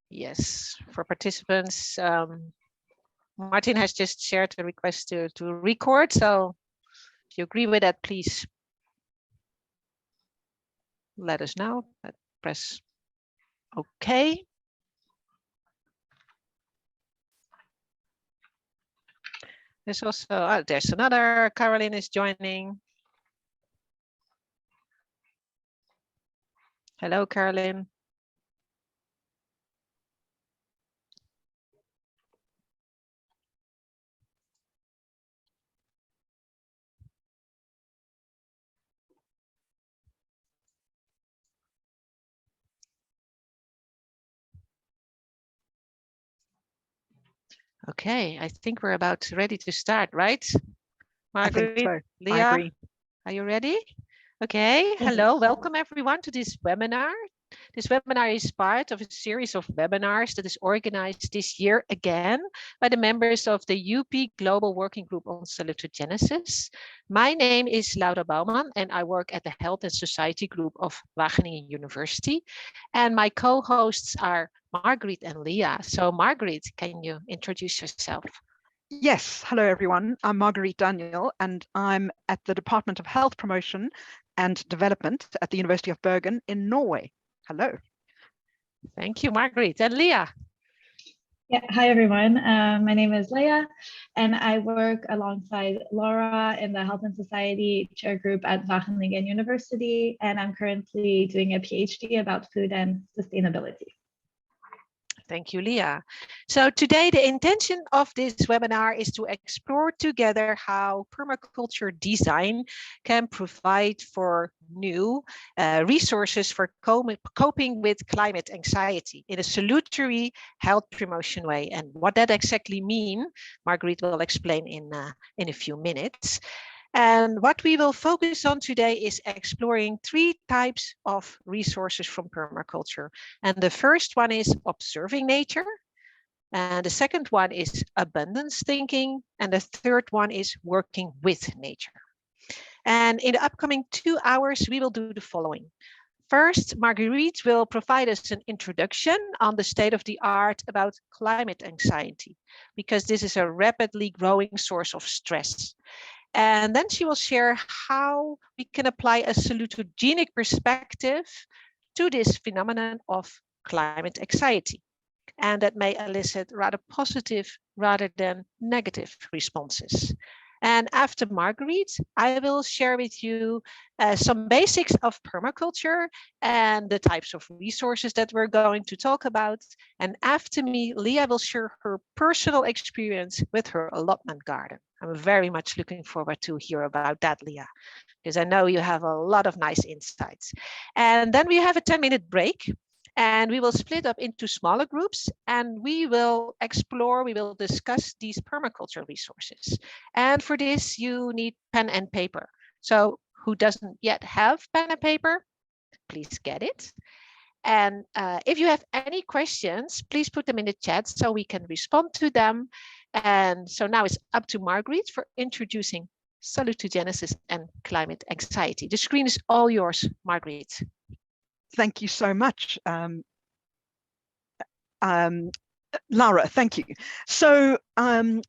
Yes, for participants, Martin has just shared the request to record. So if you agree with that, please let us know. Press OK. There's also, there's another, Caroline is joining. Hello, Caroline. Okay, I think we're about ready to start, right? Marguerite, I think so. Leah, I agree. Are you ready? Okay, hello, welcome everyone to this webinar. This webinar is part of a series of webinars that is organized this year again by the members of the UP Global Working Group on Salutogenesis. My name is Laura Bouwman and I work at the Health and Society Group of Wageningen University. And my co-hosts are Marguerite and Leah. So Marguerite, can you introduce yourself? Yes, hello everyone. I'm Marguerite Daniel and I'm at the Department of Health Promotion and Development at the University of Bergen in Norway. Hello. Thank you, Marguerite. And Leah? Yeah, hi everyone. My name is Leah and I work alongside Laura in the Health and Society Chair Group at Wageningen University, and I'm currently doing a PhD about food and sustainability. Thank you, Leah. So today the intention of this webinar is to explore together how permaculture design can provide for new resources for coping with climate anxiety in a salutary health promotion way. And what that exactly means, Marguerite will explain in a few minutes. And what we will focus on today is exploring 3 types of resources from permaculture. And the first one is observing nature. And the second one is abundance thinking. And the third one is working with nature. And in the upcoming 2 hours, we will do the following. First, Marguerite will provide us an introduction on the state of the art about climate anxiety, because this is a rapidly growing source of stress. And then she will share how we can apply a salutogenic perspective to this phenomenon of climate anxiety. And that may elicit rather positive rather than negative responses. And after Marguerite, I will share with you some basics of permaculture and the types of resources that we're going to talk about. And after me, Leah will share her personal experience with her allotment garden. I'm very much looking forward to hear about that, Leah, because I know you have a lot of nice insights. And then we have a 10-minute break. And we will split up into smaller groups and we will explore, we will discuss these permaculture resources. And for this, you need pen and paper. So who doesn't yet have pen and paper, please get it. And if you have any questions, please put them in the chat so we can respond to them. And so now it's up to Marguerite for introducing salutogenesis and climate anxiety. The screen is all yours, Marguerite. Thank you so much, Laura. Thank you. So when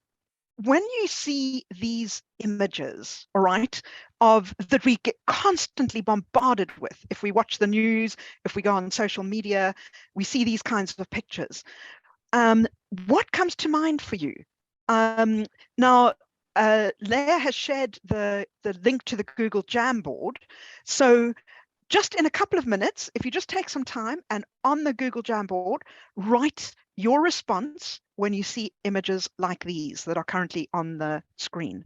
you see these images, all right, of that we get constantly bombarded with, if we watch the news, if we go on social media, we see these kinds of pictures. What comes to mind for you? Now, Leah has shared the link to the Google Jamboard. So just in a couple of minutes, if you just take some time and on the Google Jamboard, write your response when you see images like these that are currently on the screen.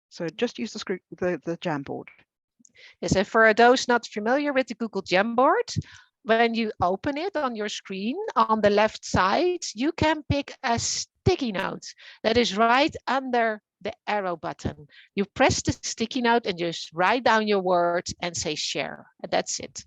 So just use the Jamboard. Yes, and for those not familiar with the Google Jamboard, when you open it on your screen, on the left side, you can pick a sticky note that is right under the arrow button. You press the sticky note and just write down your words and say share, and that's it.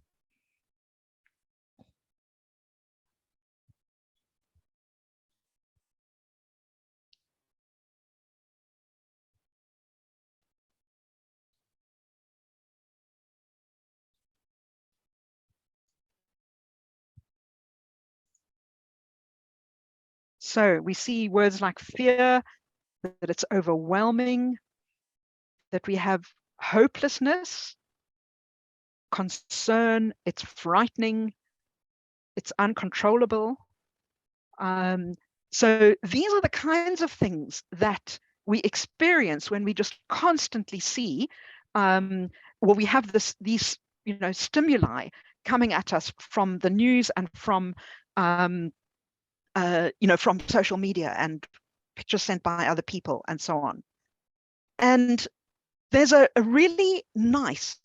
So we see words like fear, that it's overwhelming, that we have hopelessness, concern, it's frightening, it's uncontrollable. So these are the kinds of things that we experience when we just constantly see, well, we have these, stimuli coming at us from the news and from, from social media and pictures sent by other people and so on. And there's a really nice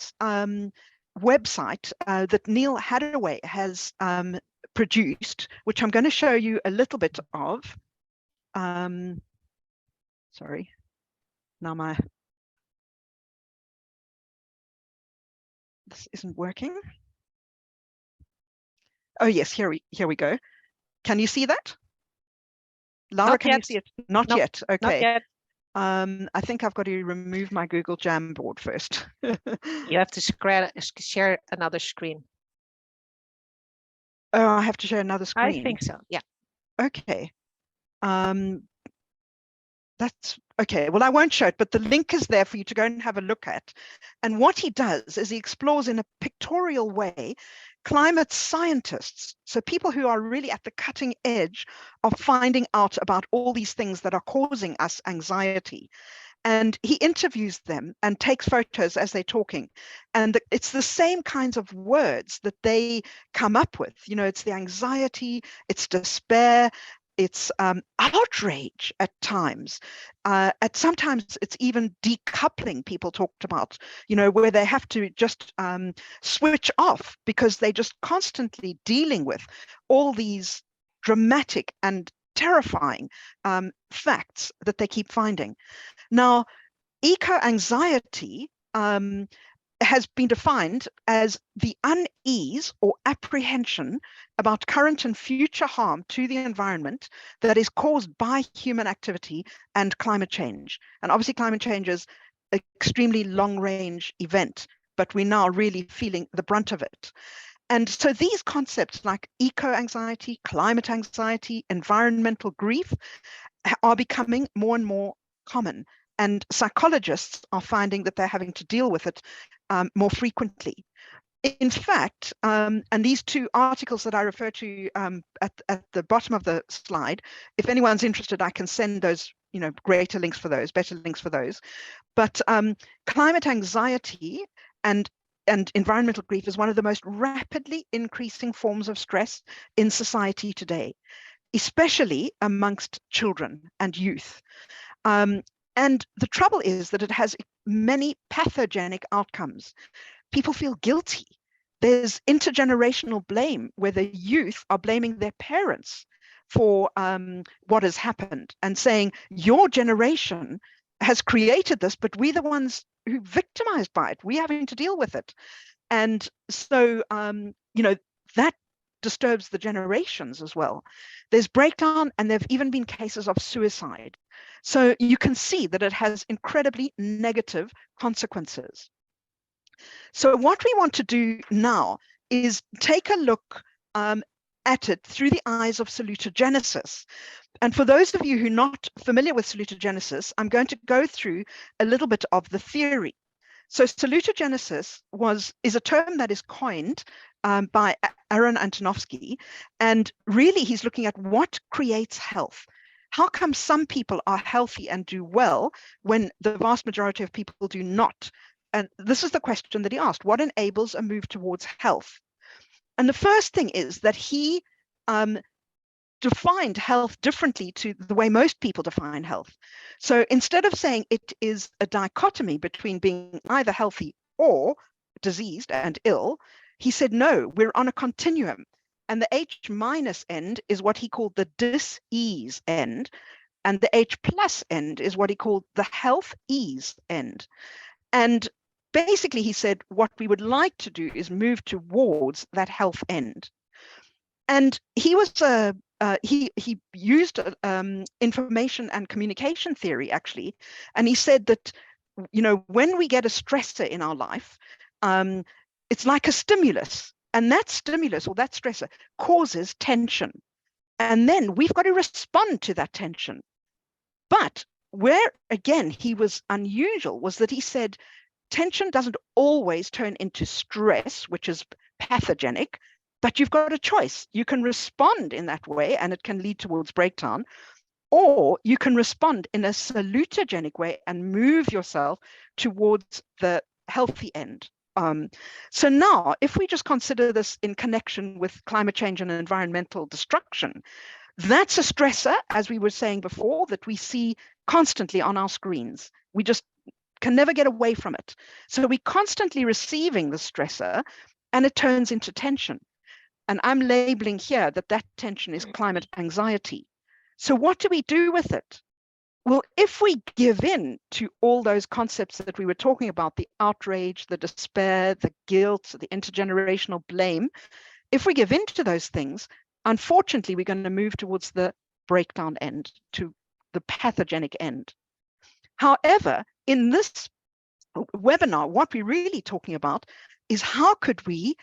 website that Neil Hadaway has produced, which I'm going to show you a little bit of. Sorry, now this isn't working. Oh yes, here we go. Can you see that? Laura, can you see it? Not yet. Okay. Not yet. I think I've got to remove my Google Jamboard first. You have to share another screen. Oh, I have to share another screen. I think so, yeah. Okay. That's okay. Well, I won't show it, but the link is there for you to go and have a look at. And what he does is he explores in a pictorial way climate scientists, so people who are really at the cutting edge of finding out about all these things that are causing us anxiety. And he interviews them and takes photos as they're talking. And it's the same kinds of words that they come up with. It's the anxiety, it's despair, it's outrage at times. Sometimes it's even decoupling, people talked about, where they have to just switch off because they're just constantly dealing with all these dramatic and terrifying facts that they keep finding. Now, eco-anxiety has been defined as the unease or apprehension about current and future harm to the environment that is caused by human activity and climate change. And obviously climate change is an extremely long-range event, but we're now really feeling the brunt of it. And so these concepts like eco-anxiety, climate anxiety, environmental grief are becoming more and more common. And psychologists are finding that they're having to deal with it more frequently. In fact, and these two articles that I refer to at the bottom of the slide, if anyone's interested, I can send those, greater links for those, better links for those. But climate anxiety and environmental grief is one of the most rapidly increasing forms of stress in society today, especially amongst children and youth. And the trouble is that it has many pathogenic outcomes. People feel guilty. There's intergenerational blame where the youth are blaming their parents for what has happened and saying, your generation has created this, but we're the ones who victimized by it. We're having to deal with it. And so, that disturbs the generations as well. There's breakdown, and there have even been cases of suicide. So you can see that it has incredibly negative consequences. So what we want to do now is take a look at it through the eyes of salutogenesis. And for those of you who are not familiar with salutogenesis, I'm going to go through a little bit of the theory. So salutogenesis is a term that is coined by Aaron Antonovsky, and really he's looking at what creates health. How come some people are healthy and do well when the vast majority of people do not? And this is the question that he asked: what enables a move towards health? And the first thing is that he defined health differently to the way most people define health. So instead of saying it is a dichotomy between being either healthy or diseased and ill, he said, no, we're on a continuum. And the H- end is what he called the dis-ease end. And the H+ end is what he called the health ease end. And basically, he said, what we would like to do is move towards that health end. And he was he used information and communication theory, actually. And he said that, when we get a stressor in our life, it's like a stimulus. And that stimulus or that stressor causes tension. And then we've got to respond to that tension. But where, again, he was unusual was that he said tension doesn't always turn into stress, which is pathogenic, but you've got a choice. You can respond in that way, and it can lead towards breakdown, or you can respond in a salutogenic way and move yourself towards the healthy end. So now, if we just consider this in connection with climate change and environmental destruction, that's a stressor, as we were saying before, that we see constantly on our screens. We just can never get away from it. So we're constantly receiving the stressor, and it turns into tension. And I'm labeling here that that tension is climate anxiety. So what do we do with it? Well, if we give in to all those concepts that we were talking about, the outrage, the despair, the guilt, the intergenerational blame, if we give in to those things, unfortunately, we're going to move towards the breakdown end, to the pathogenic end. However, in this webinar, what we're really talking about is how could we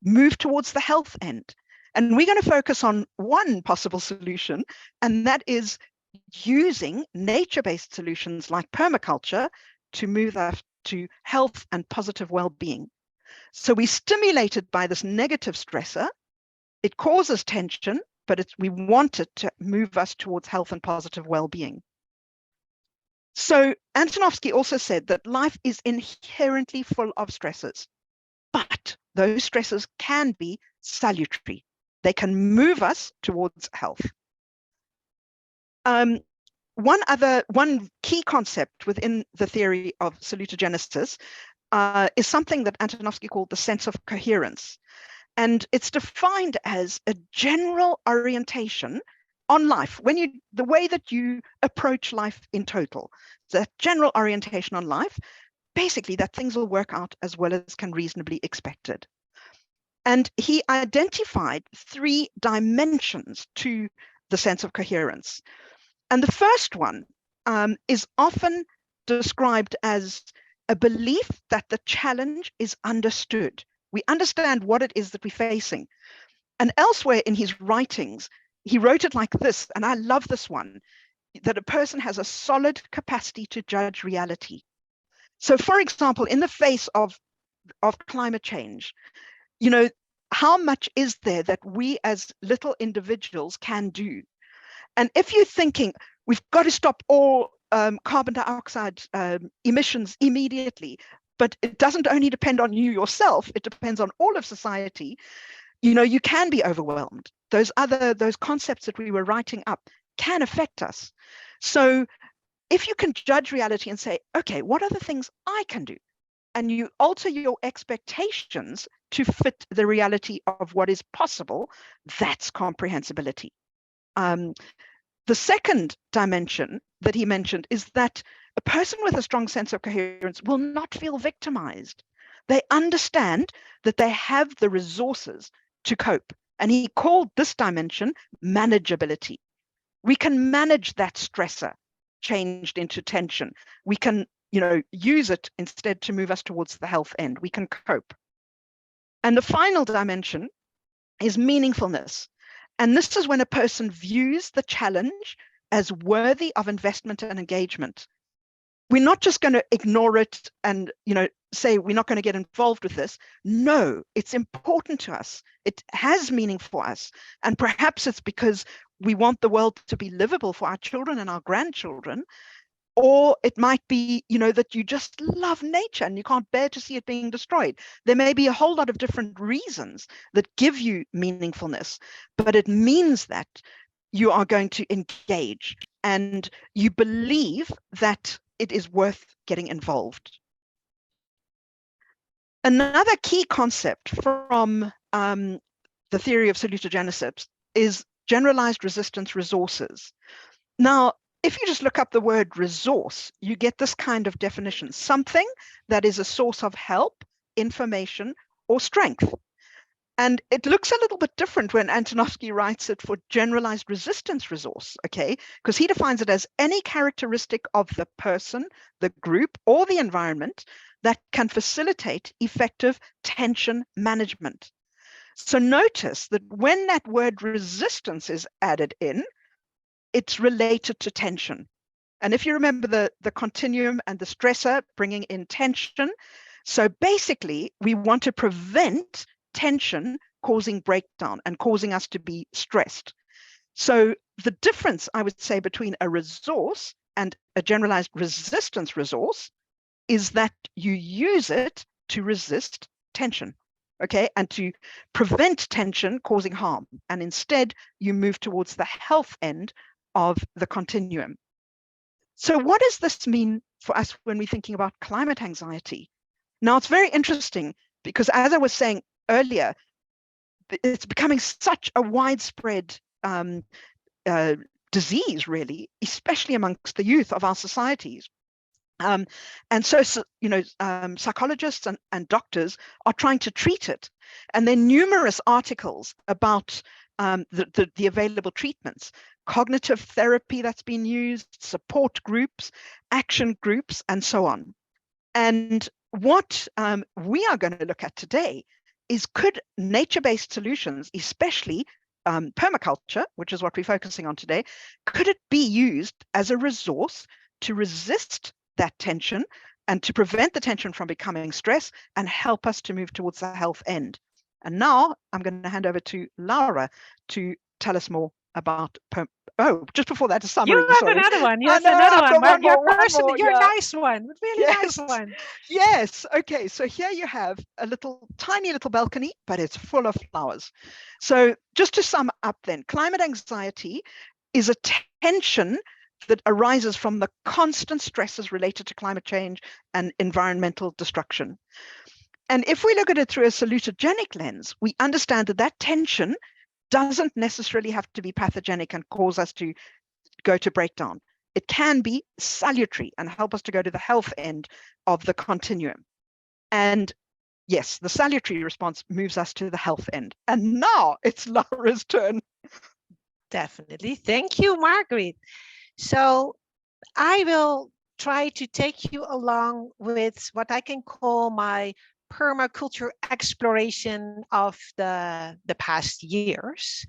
move towards the health end? And we're going to focus on one possible solution, and that is using nature-based solutions like permaculture to move us to health and positive well-being. So we're stimulated by this negative stressor. It causes tension, but we want it to move us towards health and positive well-being. So Antonovsky also said that life is inherently full of stresses, but those stresses can be salutary. They can move us towards health. One key concept within the theory of salutogenesis is something that Antonovsky called the sense of coherence. And it's defined as a general orientation on life, the way that you approach life in total, that general orientation on life, basically that things will work out as well as can reasonably expected. And he identified 3 dimensions to the sense of coherence. And the first one is often described as a belief that the challenge is understood. We understand what it is that we're facing. And elsewhere in his writings, he wrote it like this, and I love this one, that a person has a solid capacity to judge reality. So for example, in the face of climate change, you know, how much is there that we as little individuals can do? And if you're thinking, we've got to stop all carbon dioxide emissions immediately, but it doesn't only depend on you yourself, it depends on all of society, you know, you can be overwhelmed. Those concepts that we were writing up can affect us. So if you can judge reality and say, okay, what are the things I can do? And you alter your expectations to fit the reality of what is possible, that's comprehensibility. The second dimension that he mentioned is that a person with a strong sense of coherence will not feel victimized. They understand that they have the resources to cope. And he called this dimension manageability. We can manage that stressor changed into tension. We can, you know, use it instead to move us towards the health end. We can cope. And the final dimension is meaningfulness. And this is when a person views the challenge as worthy of investment and engagement. We're not just going to ignore it and, you know, say we're not going to get involved with this. No, it's important to us. It has meaning for us. And perhaps it's because we want the world to be livable for our children and our grandchildren. Or it might be, you know, that you just love nature and you can't bear to see it being destroyed. There may be a whole lot of different reasons that give you meaningfulness, but it means that you are going to engage and you believe that it is worth getting involved. Another key concept from the theory of salutogenesis is generalized resistance resources. Now, if you just look up the word resource, you get this kind of definition, something that is a source of help, information, or strength. And it looks a little bit different when Antonovsky writes it for generalized resistance resource, okay? Because he defines it as any characteristic of the person, the group, or the environment that can facilitate effective tension management. So notice that when that word resistance is added in, it's related to tension. And if you remember the continuum and the stressor bringing in tension, so basically we want to prevent tension causing breakdown and causing us to be stressed. So the difference, I would say, between a resource and a generalized resistance resource is that you use it to resist tension, okay, and to prevent tension causing harm. And instead, you move towards the health end of the continuum. So what does this mean for us when we're thinking about climate anxiety? Now, it's very interesting because, as I was saying earlier, it's becoming such a widespread disease, really, especially amongst the youth of our societies. And so psychologists and doctors are trying to treat it. And there are numerous articles about the available treatments, cognitive therapy that's been used, support groups, action groups, and so on. And what we are going to look at today is, could nature-based solutions, especially permaculture, which is what we're focusing on today, could it be used as a resource to resist that tension and to prevent the tension from becoming stress and help us to move towards the health end? And now I'm going to hand over to Laura to tell us more about just before that, a summary. You have sorry. another one. You have know, another I've one. got Your more, your yeah. nice one. Really Yes. nice one. Yes. Okay. So here you have a tiny little balcony, but it's full of flowers. So just to sum up then, climate anxiety is a tension that arises from the constant stresses related to climate change and environmental destruction. And if we look at it through a salutogenic lens, we understand that that tension doesn't necessarily have to be pathogenic and cause us to go to breakdown. It can be salutary and help us to go to the health end of the continuum. And yes, the salutary response moves us to the health end. And now it's Laura's turn. Definitely. Thank you, Marguerite. So I will try to take you along with what I can call my permaculture exploration of the past years.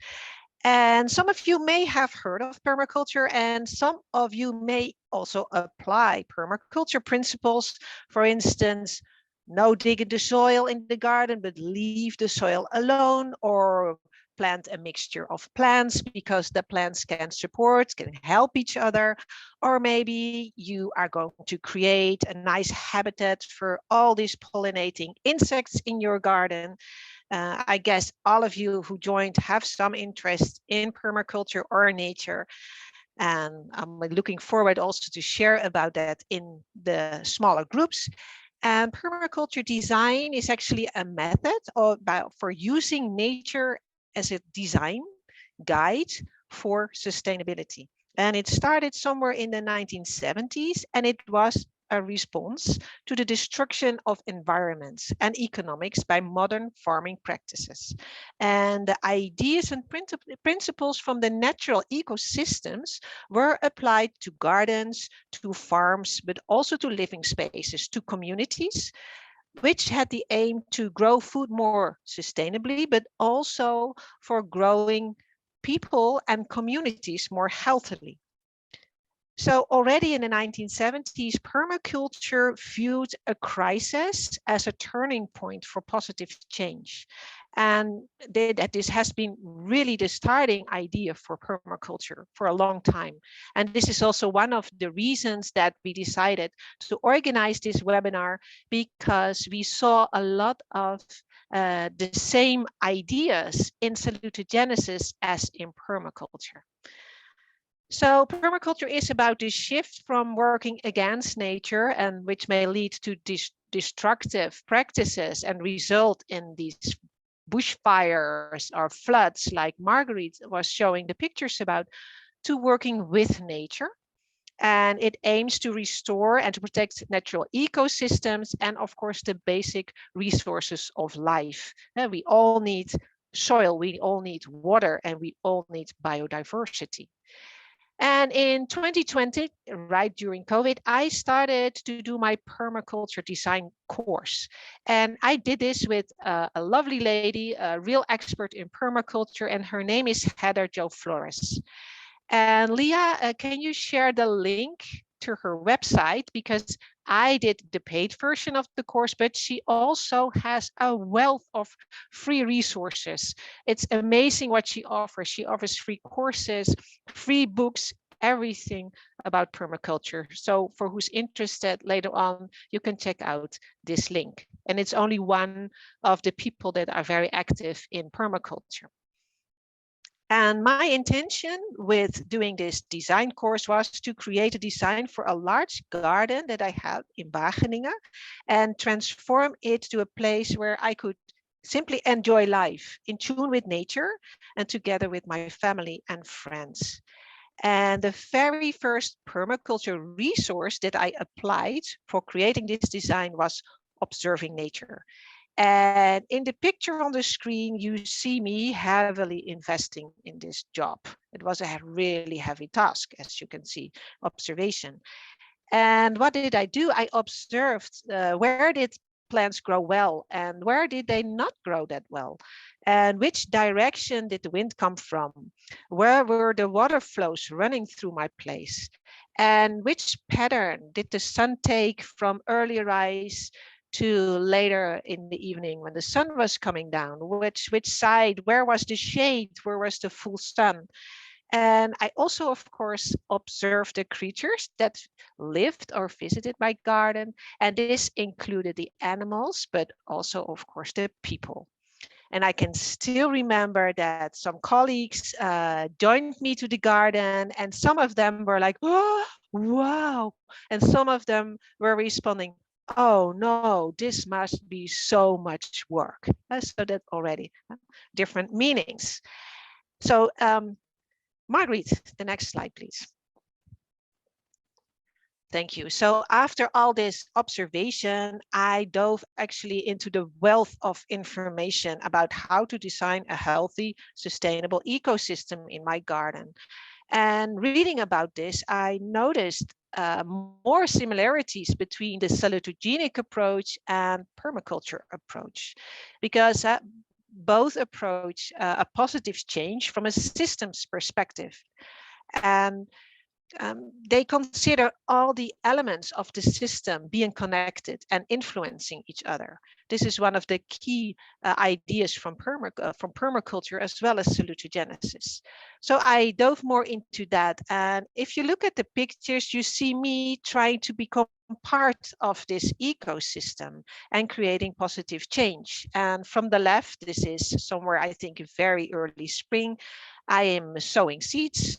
And some of you may have heard of permaculture, and some of you may also apply permaculture principles. For instance, no dig in the soil in the garden, but leave the soil alone, or plant a mixture of plants because the plants can help each other. Or maybe you are going to create a nice habitat for all these pollinating insects in your garden. I guess all of you who joined have some interest in permaculture or nature. And I'm looking forward also to share about that in the smaller groups. And permaculture design is actually a method for using nature as a design guide for sustainability. And it started somewhere in the 1970s, and it was a response to the destruction of environments and economics by modern farming practices. And the ideas and principles from the natural ecosystems were applied to gardens, to farms, but also to living spaces, to communities, which had the aim to grow food more sustainably, but also for growing people and communities more healthily. So already in the 1970s, permaculture viewed a crisis as a turning point for positive change. And that this has been really the starting idea for permaculture for a long time. And this is also one of the reasons that we decided to organize this webinar, because we saw a lot of the same ideas in salutogenesis as in permaculture. So permaculture is about this shift from working against nature, and which may lead to destructive practices and result in these bushfires or floods like Marguerite was showing the pictures about, to working with nature. And it aims to restore and to protect natural ecosystems and, of course, the basic resources of life. We all need soil, we all need water, and we all need biodiversity. And in 2020, right during COVID, I started to do my permaculture design course. And I did this with a lovely lady, a real expert in permaculture, and her name is Heather Jo Flores. And Leah, can you share the link to her website? Because I did the paid version of the course, but she also has a wealth of free resources. It's amazing what she offers. She offers free courses, free books, everything about permaculture. So for who's interested later on, you can check out this link. And it's only one of the people that are very active in permaculture. And my intention with doing this design course was to create a design for a large garden that I had in Wageningen and transform it to a place where I could simply enjoy life in tune with nature and together with my family and friends. And the very first permaculture resource that I applied for creating this design was observing nature. And in the picture on the screen, you see me heavily investing in this job. It was a really heavy task, as you can see, observation. And what did I do? I observed where did plants grow well and where did they not grow that well? And which direction did the wind come from? Where were the water flows running through my place? And which pattern did the sun take from early rise to later in the evening when the sun was coming down? Which side? Where was the shade? Where was the full sun? And I also, of course, observed the creatures that lived or visited my garden. And this included the animals, but also, of course, the people. And I can still remember that some colleagues joined me to the garden, and some of them were like, oh, wow. And some of them were responding, oh no, this must be so much work. So that already different meanings. So Marguerite, the next slide, please. Thank you. So after all this observation, I dove actually into the wealth of information about how to design a healthy, sustainable ecosystem in my garden. And reading about this, I noticed more similarities between the salutogenic approach and permaculture approach, because both approach a positive change from a systems perspective. And they consider all the elements of the system being connected and influencing each other. This is one of the key ideas from permaculture as well as salutogenesis. So I dove more into that. And if you look at the pictures, you see me trying to become part of this ecosystem and creating positive change. And from the left, this is somewhere I think very early spring. I am sowing seeds.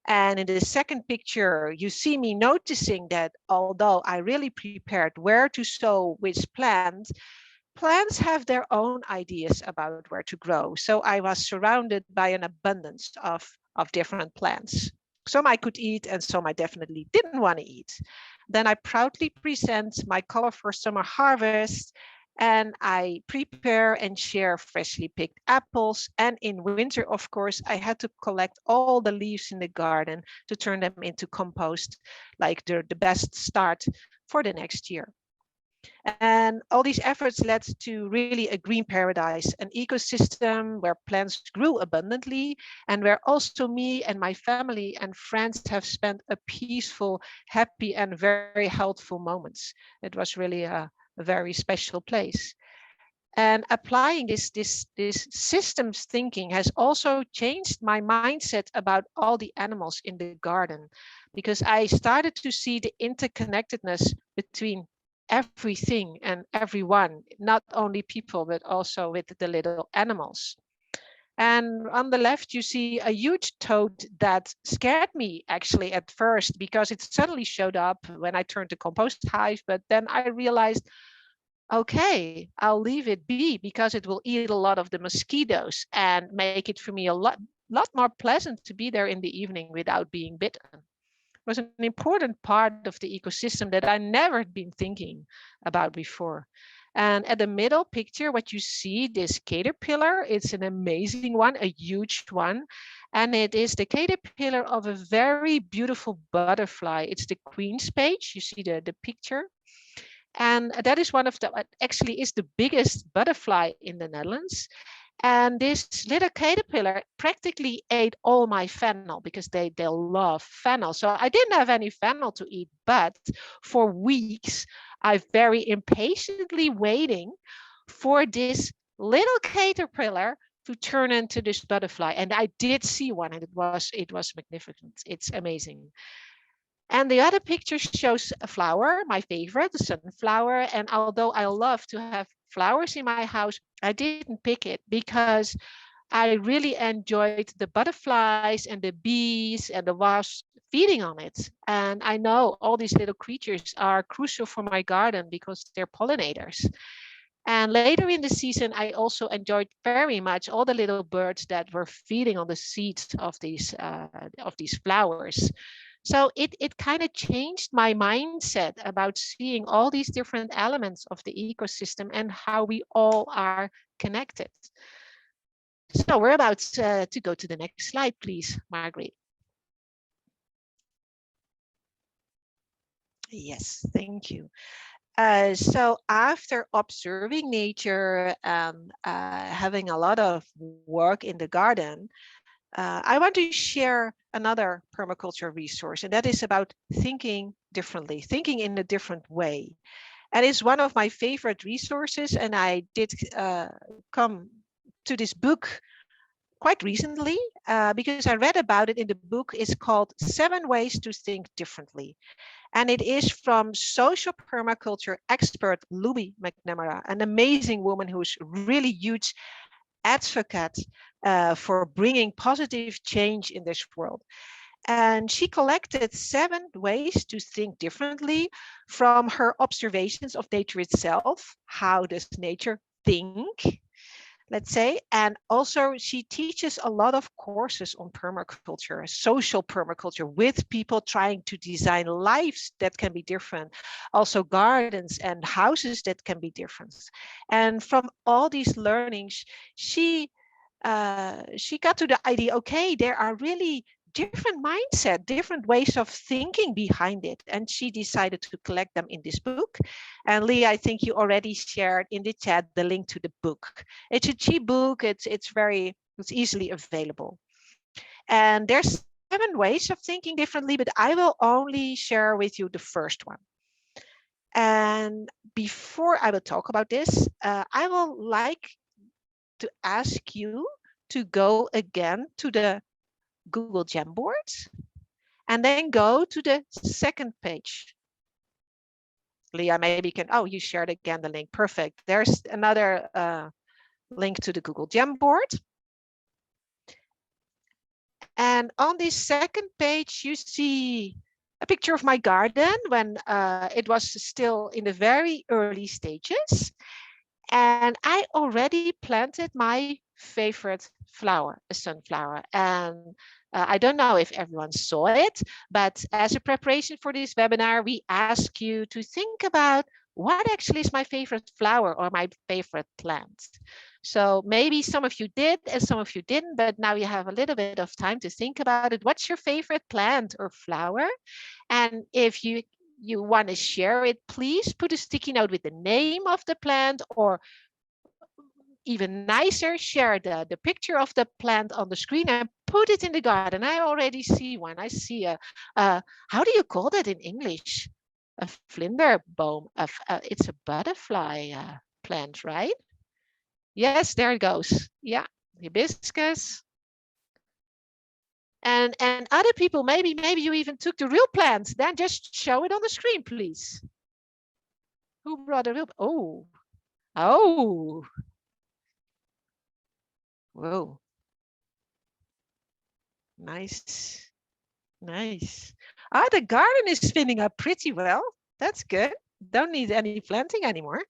And in the second picture, you see me noticing that although I really prepared where to sow which plant, plants have their own ideas about where to grow. So I was surrounded by an abundance of different plants. Some I could eat and some I definitely didn't want to eat. Then I proudly present my color for summer harvest, and I prepare and share freshly picked apples. And in winter, of course, I had to collect all the leaves in the garden to turn them into compost, like the best start for the next year. And all these efforts led to really a green paradise, an ecosystem where plants grew abundantly and where also me and my family and friends have spent a peaceful, happy, and very healthful moments. It was really a very special place. And applying this systems thinking has also changed my mindset about all the animals in the garden, because I started to see the interconnectedness between everything and everyone, not only people, but also with the little animals. And on the left, you see a huge toad that scared me actually at first, because it suddenly showed up when I turned the compost hive. But then I realized, okay, I'll leave it be because it will eat a lot of the mosquitoes and make it for me a lot more pleasant to be there in the evening without being bitten. It was an important part of the ecosystem that I never had been thinking about before. And at the middle picture, what you see, this caterpillar, it's an amazing one, a huge one. And it is the caterpillar of a very beautiful butterfly. It's the Queen's page. You see the picture. And that is one of the, actually is the biggest butterfly in the Netherlands. And this little caterpillar practically ate all my fennel because they love fennel. So I didn't have any fennel to eat, but for weeks, I've very impatiently waiting for this little caterpillar to turn into this butterfly. And I did see one, and it was magnificent. It's amazing. And the other picture shows a flower, my favorite, the sunflower. And although I love to have flowers in my house, I didn't pick it because I really enjoyed the butterflies and the bees and the wasps feeding on it. And I know all these little creatures are crucial for my garden because they're pollinators. And later in the season, I also enjoyed very much all the little birds that were feeding on the seeds of these flowers. So it kind of changed my mindset about seeing all these different elements of the ecosystem and how we all are connected. So we're about to go to the next slide, please, Marguerite. Yes, thank you. So after observing nature and having a lot of work in the garden, I want to share another permaculture resource, and that is about thinking differently, thinking in a different way. And it's one of my favorite resources, and I did come to this book quite recently because I read about it in the book. It's called 7 Ways to Think Differently. And it is from social permaculture expert Louie McNamara, an amazing woman who's really huge advocate for bringing positive change in this world. And she collected 7 ways to think differently from her observations of nature itself. How does nature think? Let's say, and also she teaches a lot of courses on permaculture, social permaculture, with people trying to design lives that can be different, also gardens and houses that can be different. And from all these learnings, she got to the idea, okay, there are really different mindset, different ways of thinking behind it. And she decided to collect them in this book. And Lee, I think you already shared in the chat the link to the book. It's a cheap book. It's easily available. And there's 7 ways of thinking differently, but I will only share with you the first one. And before I will talk about this, I will like to ask you to go again to the Google Jamboard and then go to the second page. Leah, maybe can, oh, you shared again the link. Perfect. There's another link to the Google Jamboard. And on this second page, you see a picture of my garden when it was still in the very early stages. And I already planted my favorite flower, a sunflower. And I don't know if everyone saw it, but as a preparation for this webinar, we ask you to think about what actually is my favorite flower or my favorite plant. So maybe some of you did and some of you didn't, but now you have a little bit of time to think about it. What's your favorite plant or flower? And if you want to share it, please put a sticky note with the name of the plant, or even nicer, share the picture of the plant on the screen and put it in the garden. I already see one. I see how do you call that in English? A vlinderboom. It's a butterfly plant, right? Yes, there it goes. Yeah, hibiscus. And other people, maybe you even took the real plant. Then just show it on the screen, please. Who brought a real? Oh. Whoa. Nice. Ah, the garden is spinning up pretty well. That's good. Don't need any planting anymore.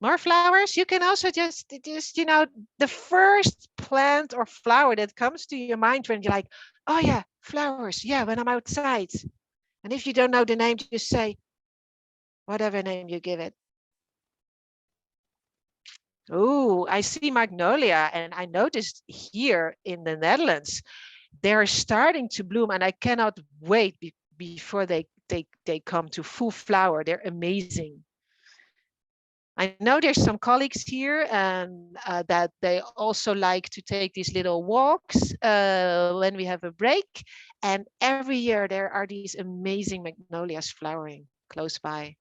More flowers. You can also just, you know, the first plant or flower that comes to your mind when you're like, Oh yeah, flowers. Yeah, when I'm outside. And if you don't know the name, just say whatever name you give it. Oh, I see magnolia, and I noticed here in the Netherlands, they're starting to bloom, and I cannot wait before they come to full flower. They're amazing. I know there's some colleagues here and that they also like to take these little walks when we have a break. And every year there are these amazing magnolias flowering close by.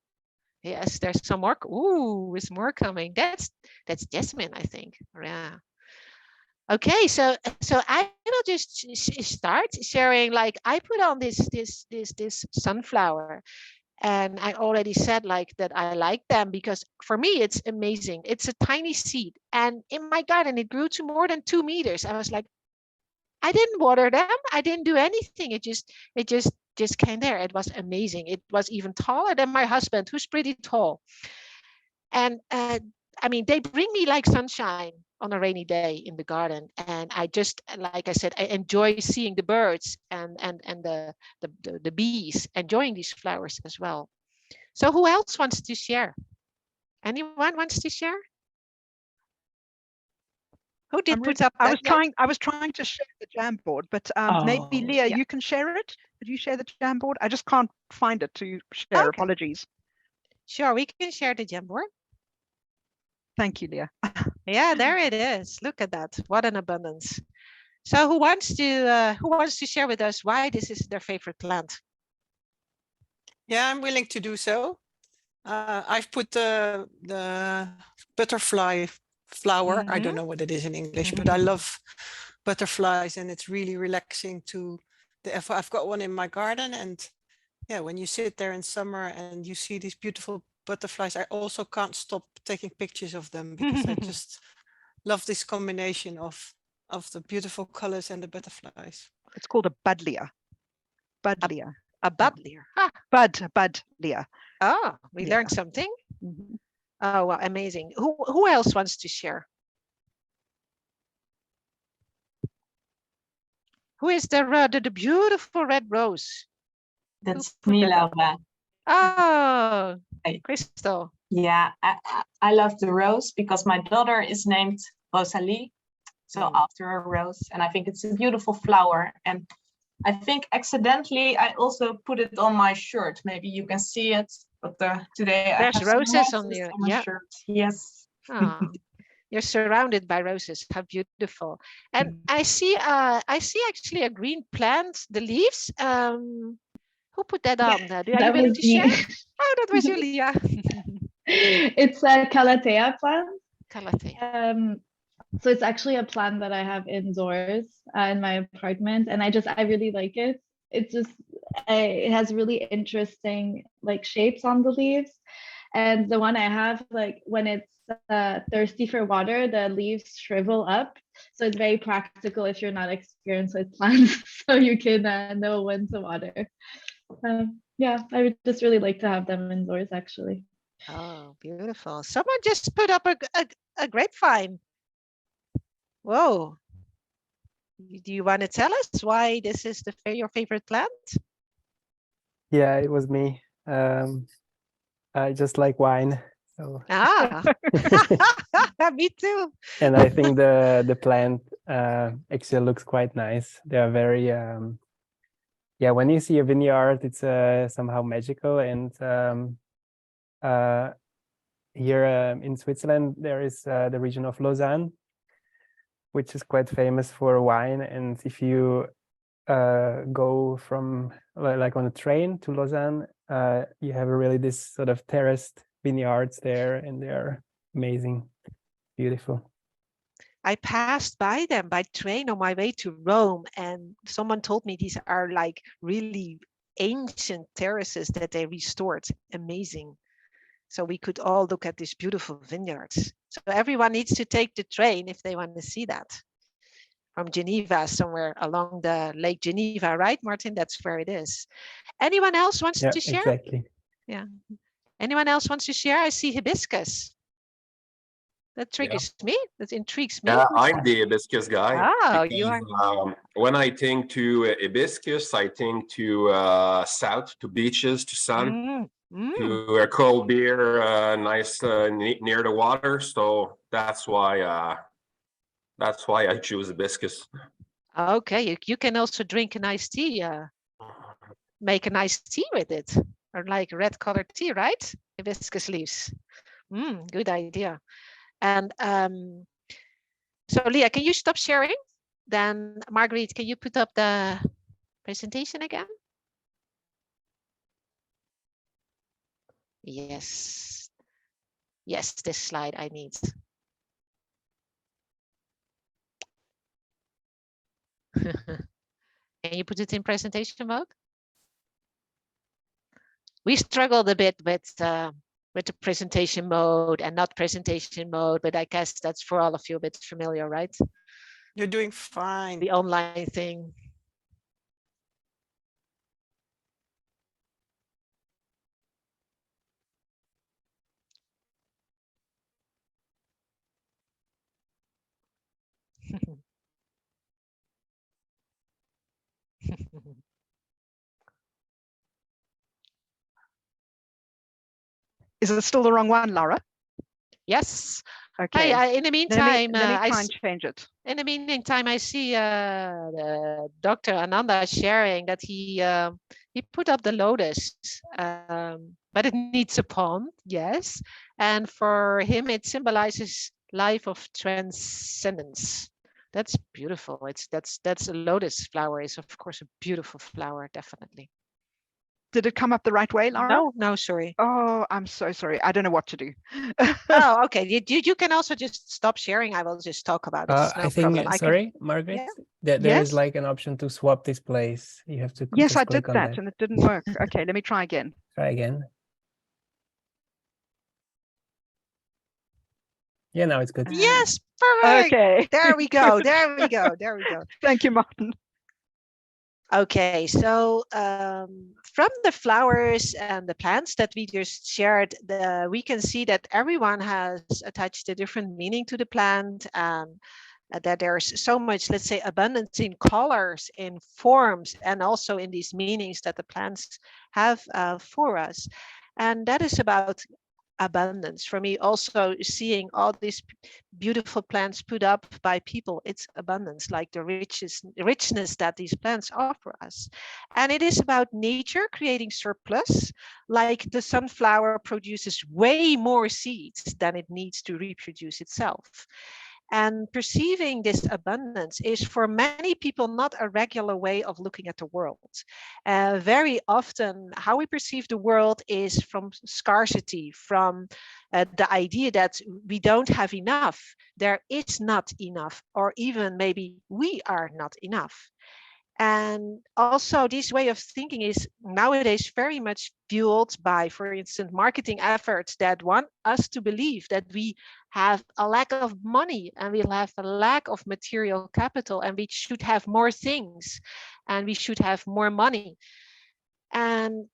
Yes, there's some more. Ooh, there's more coming. That's jasmine, I think. Yeah. Okay, so I will just start sharing. Like I put on this sunflower, and I already said like that I like them because for me it's amazing. It's a tiny seed, and in my garden it grew to more than 2 meters. I was like, I didn't water them. I didn't do anything. It just came there. It was amazing. It was even taller than my husband, who's pretty tall. And I mean, they bring me like sunshine on a rainy day in the garden. And I just, like I said, I enjoy seeing the birds and the bees enjoying these flowers as well. So who else wants to share? Anyone wants to share? Who did put up I that? was trying to share the Jamboard, but maybe Leah, yeah. you can share it. Could you share the Jamboard? I just can't find it to share. Okay. Apologies. Sure, we can share the Jamboard. Thank you, Leah. Yeah, there it is. Look at that. What an abundance. So who wants to share with us why this is their favorite plant? Yeah, I'm willing to do so. I've put the butterfly flower. I don't know what it is in English, but I love butterflies, and it's really relaxing to I've got one in my garden, and yeah, when you sit there in summer and you see these beautiful butterflies, I also can't stop taking pictures of them because I just love this combination of the beautiful colors and the butterflies. It's called a budlia. Budlia. A budlia. Ah. Budlia. Oh, we learned something. Oh, well, amazing. Who else wants to share? Who is the beautiful red rose? That's me, Laura. Oh, Crystal. Yeah, I love the rose because my daughter is named Rosalie, so after a rose, and I think it's a beautiful flower. And I think accidentally I also put it on my shirt. Maybe you can see it, but today there's I have roses on my shirt. Yes. Oh, you're surrounded by roses. How beautiful! And I see actually a green plant. The leaves. Who put that on? Are you willing to share? Oh, that was Julia. It's a Calathea plant. Calathea. So it's actually a plant that I have indoors in my apartment, and I really like it. It has really interesting like shapes on the leaves, and the one I have, like when it's thirsty for water, the leaves shrivel up. So it's very practical if you're not experienced with plants, so you can know when to water. Yeah, I would just really like to have them indoors, actually. Oh, beautiful. Someone just put up a grapevine. Whoa. Do you want to tell us why this is your favorite plant? Yeah, it was me. I just like wine. So. Me too. And I think the plant actually looks quite nice. They are very yeah, when you see a vineyard, it's somehow magical. And here in Switzerland, there is the region of Lausanne, which is quite famous for wine. And if you go from like on a train to Lausanne, you have really this sort of terraced vineyards there, and they're amazing, beautiful. I passed by them by train on my way to Rome, and someone told me these are like really ancient terraces that they restored. Amazing. So we could all look at these beautiful vineyards. So everyone needs to take the train if they want to see that. From Geneva, somewhere along the Lake Geneva, right, Martin? That's where it is. Anyone else wants to share? Exactly. Yeah. Anyone else wants to share? I see hibiscus. That triggers me. That intrigues me. Yeah, I'm the hibiscus guy. Oh, you Because, are. when I think to hibiscus, I think to south, to beaches, to sun, to a cold beer, nice near the water. So that's why I choose hibiscus. Okay, you can also drink a nice tea. Make a nice tea with it, or like red colored tea, right? Hibiscus leaves. Good idea. And so Leah, can you stop sharing? Then Marguerite, can you put up the presentation again? Yes. Yes, this slide I need. Can you put it in presentation mode? We struggled a bit with the presentation mode and not presentation mode, but I guess that's for all of you a bit familiar, right? You're doing fine. The online thing. Is it still the wrong one, Laura? Yes. Okay. In the meantime, let me try and change it. In the meantime, I see Dr. Ananda sharing that he put up the lotus, but it needs a pond, yes. And for him, it symbolizes life of transcendence. That's beautiful. That's a lotus flower is of course a beautiful flower, definitely. Did it come up the right way, Laura? No, sorry. Oh, I'm so sorry. I don't know what to do. Oh, okay. You can also just stop sharing. I will just talk about it. It's no I think, problem. sorry, Margaret, that there is like an option to swap this place. You have to Yes, just I did click on that and it didn't work. Okay, let me try again. Try again. Yeah, now it's good. Yes, perfect. Okay. There we go. There we go. There we go. Thank you, Martin. Okay, so from the flowers and the plants that we just shared, we can see that everyone has attached a different meaning to the plant, and that there's so much, let's say, abundance in colors, in forms, and also in these meanings that the plants have for us. And that is about abundance. For me, also seeing all these beautiful plants put up by people, it's abundance, like the richness that these plants offer us. And it is about nature creating surplus, like the sunflower produces way more seeds than it needs to reproduce itself. And perceiving this abundance is for many people not a regular way of looking at the world. Very often, how we perceive the world is from scarcity, from the idea that we don't have enough, there is not enough, or even maybe we are not enough. And also this way of thinking is nowadays very much fueled by, for instance, marketing efforts that want us to believe that we have a lack of money and we'll have a lack of material capital and we should have more things and we should have more money. And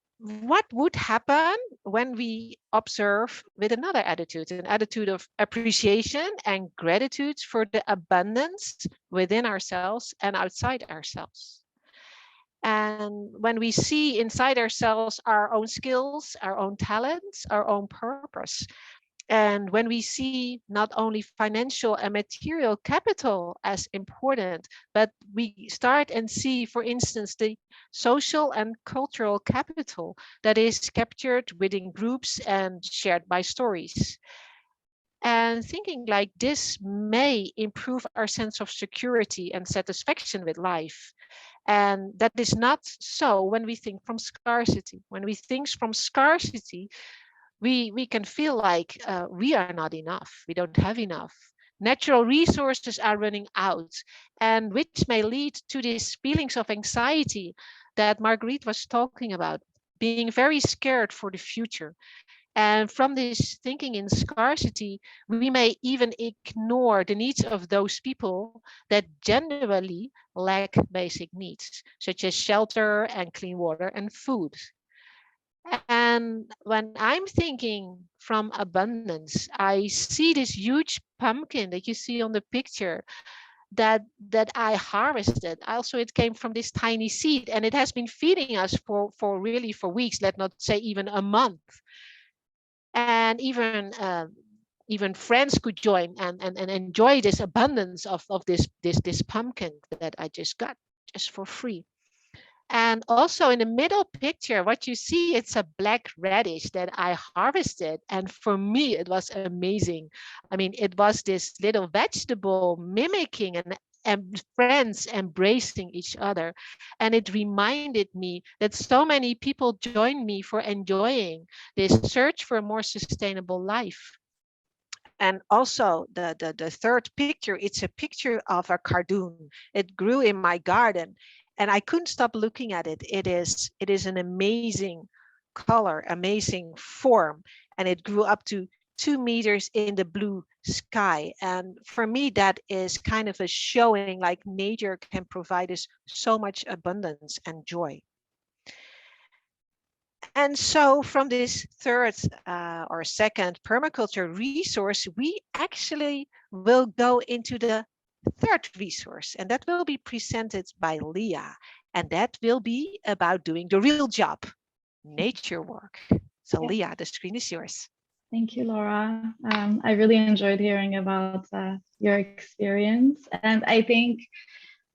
what would happen when we observe with another attitude, an attitude of appreciation and gratitude for the abundance within ourselves and outside ourselves? And when we see inside ourselves our own skills, our own talents, our own purpose, and when we see not only financial and material capital as important, but we start and see, for instance, the social and cultural capital that is captured within groups and shared by stories. And thinking like this may improve our sense of security and satisfaction with life. And that is not so when we think from scarcity. When we think from scarcity, we can feel like we are not enough, we don't have enough. Natural resources are running out, and which may lead to these feelings of anxiety that Marguerite was talking about, being very scared for the future. And from this thinking in scarcity, we may even ignore the needs of those people that genuinely lack basic needs, such as shelter and clean water and food. And And when I'm thinking from abundance, I see this huge pumpkin that you see on the picture that I harvested. Also, it came from this tiny seed, and it has been feeding us for really for weeks, let not say even a month. And even friends could join and enjoy this abundance of this pumpkin that I just got just for free. And also in the middle picture, what you see, it's a black radish that I harvested. And for me, it was amazing. I mean, it was this little vegetable mimicking and friends embracing each other. And it reminded me that so many people joined me for enjoying this search for a more sustainable life. And also the third picture, it's a picture of a cardoon. It grew in my garden and I couldn't stop looking at it. It is an amazing color, amazing form, and it grew up to 2 meters in the blue sky. And for me, that is kind of a showing like nature can provide us so much abundance and joy. And so from this third or second permaculture resource, we actually will go into the third resource, and that will be presented by Leah. And that will be about doing the real job, nature work. So Leah, the screen is yours. Thank you, Laura. I really enjoyed hearing about your experience. And I think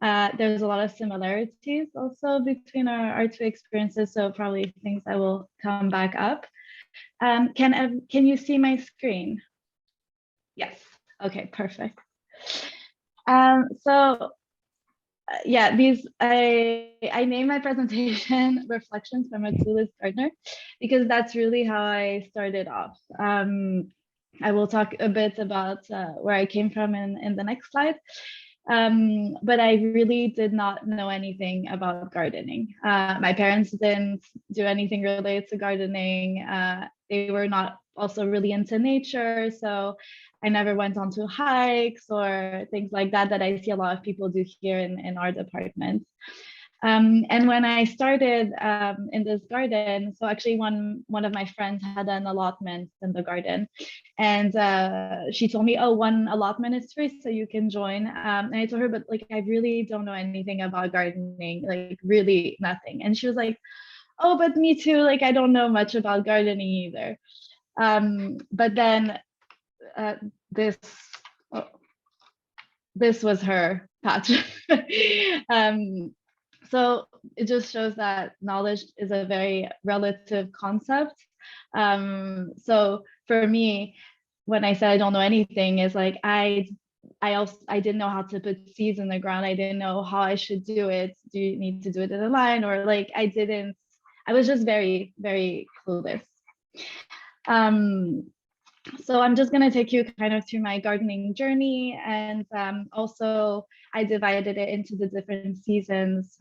there's a lot of similarities also between our two experiences. So probably things that will come back up. Can you see my screen? Yes. Okay, perfect. Yeah, I named my presentation Reflections from a Clueless Gardener because that's really how I started off. I will talk a bit about where I came from in the next slide. But I really did not know anything about gardening. My parents didn't do anything related to gardening. They were not also really into nature, so I never went on to hikes or things like that I see a lot of people do here in our department. And when I started in this garden, so actually one of my friends had an allotment in the garden, and she told me, oh, one allotment is free, so you can join. And I told her, but like, I really don't know anything about gardening, like really nothing. And she was like, oh, but me too, like I don't know much about gardening either. But then this was her patch. So it just shows that knowledge is a very relative concept. So for me, when I said I don't know anything, is like I didn't know how to put seeds in the ground. I didn't know how I should do it. Do you need to do it in a line, or like I was just very, very clueless. So I'm just going to take you kind of through my gardening journey, and also I divided it into the different seasons.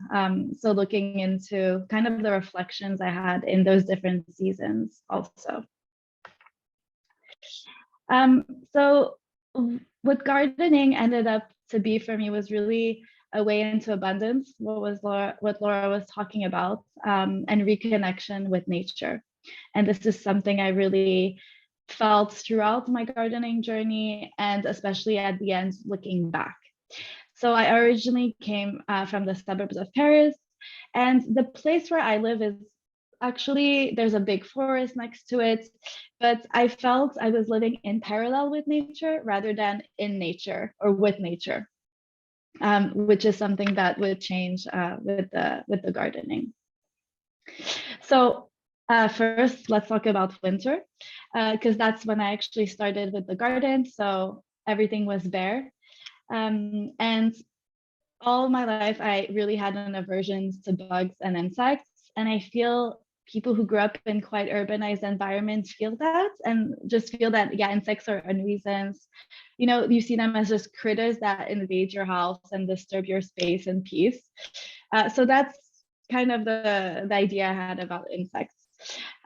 So looking into kind of the reflections I had in those different seasons also. So what gardening ended up to be for me was really a way into abundance, what Laura was talking about, and reconnection with nature. And this is something I really felt throughout my gardening journey, and especially at the end looking back. So I originally came from the suburbs of Paris, and the place where I live is actually, there's a big forest next to it, but I felt I was living in parallel with nature rather than in nature or with nature, which is something that would change with the gardening. So first, let's talk about winter, because that's when I actually started with the garden. So everything was bare. And all my life, I really had an aversion to bugs and insects. And I feel people who grew up in quite urbanized environments feel that, and just feel that, yeah, insects are a nuisance. You know, you see them as just critters that invade your house and disturb your space and peace. So that's kind of the idea I had about insects.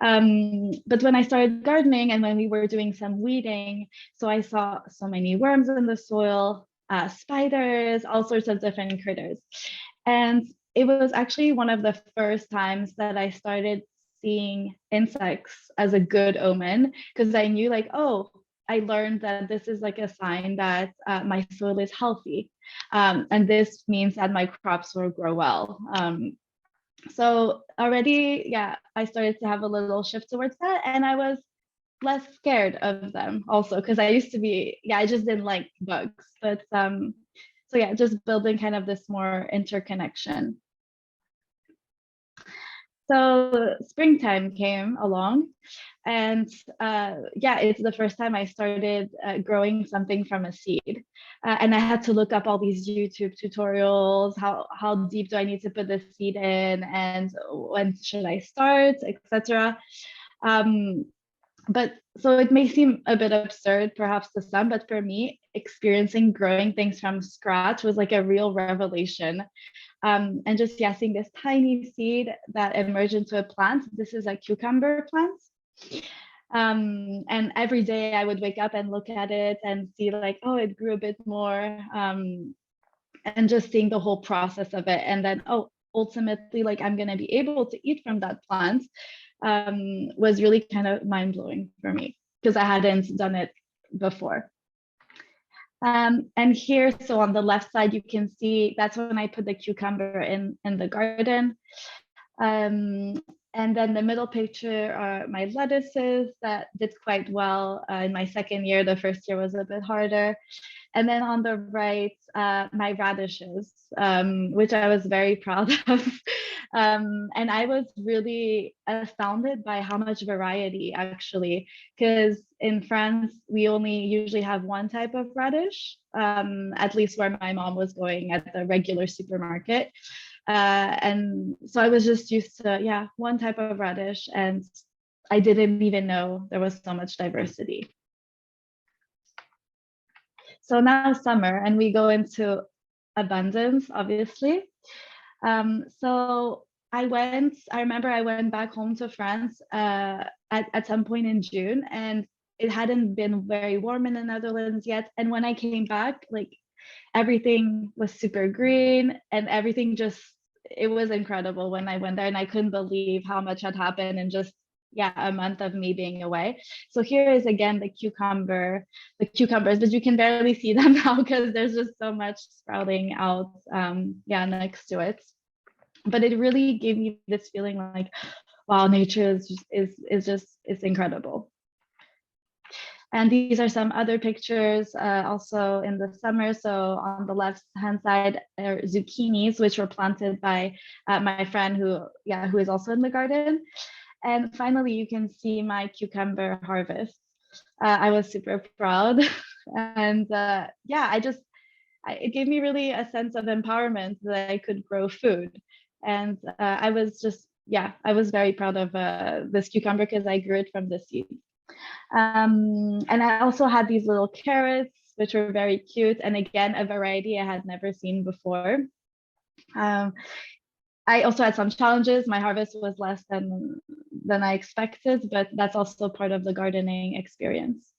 But when I started gardening and when we were doing some weeding, so I saw so many worms in the soil, spiders, all sorts of different critters. And it was actually one of the first times that I started seeing insects as a good omen, because I knew like, oh, I learned that this is like a sign that my soil is healthy. And this means that my crops will grow well. So already, yeah, I started to have a little shift towards that. And I was less scared of them also, because I used to be, yeah, I just didn't like bugs. But so yeah, just building kind of this more interconnection. So springtime came along, and yeah, it's the first time I started growing something from a seed. And I had to look up all these YouTube tutorials, how deep do I need to put the seed in, and when should I start, etc. But so it may seem a bit absurd perhaps to some, but for me, experiencing growing things from scratch was like a real revelation. And just, yeah, seeing this tiny seed that emerged into a plant. This is a cucumber plant. And every day I would wake up and look at it and see like, oh, it grew a bit more. And just seeing the whole process of it. And then, oh, ultimately, like I'm going to be able to eat from that plant was really kind of mind-blowing for me, because I hadn't done it before. And here, so on the left side, you can see that's when I put the cucumber in the garden. And then the middle picture are my lettuces that did quite well in my second year. The first year was a bit harder. And then on the right, my radishes, which I was very proud of. And I was really astounded by how much variety, actually, because in France, we only usually have one type of radish, at least where my mom was going at the regular supermarket. And so I was just used to, yeah, one type of radish, and I didn't even know there was so much diversity. So now summer, and we go into abundance, obviously. So I remember I went back home to France at some point in June, and it hadn't been very warm in the Netherlands yet. And when I came back, like everything was super green, and everything just, it was incredible when I went there, and I couldn't believe how much had happened in just, yeah, a month of me being away. So here is again the cucumbers, but you can barely see them now because there's just so much sprouting out, yeah, next to it. But it really gave me this feeling like, wow, nature is just, it's incredible. And these are some other pictures also in the summer. So on the left hand side are zucchinis, which were planted by my friend who is also in the garden. And finally, you can see my cucumber harvest. I was super proud. And yeah, it gave me really a sense of empowerment that I could grow food. And I was just, yeah, I was very proud of this cucumber because I grew it from the seed. And I also had these little carrots, which were very cute. And again, a variety I had never seen before. I also had some challenges. My harvest was less than I expected, but that's also part of the gardening experience.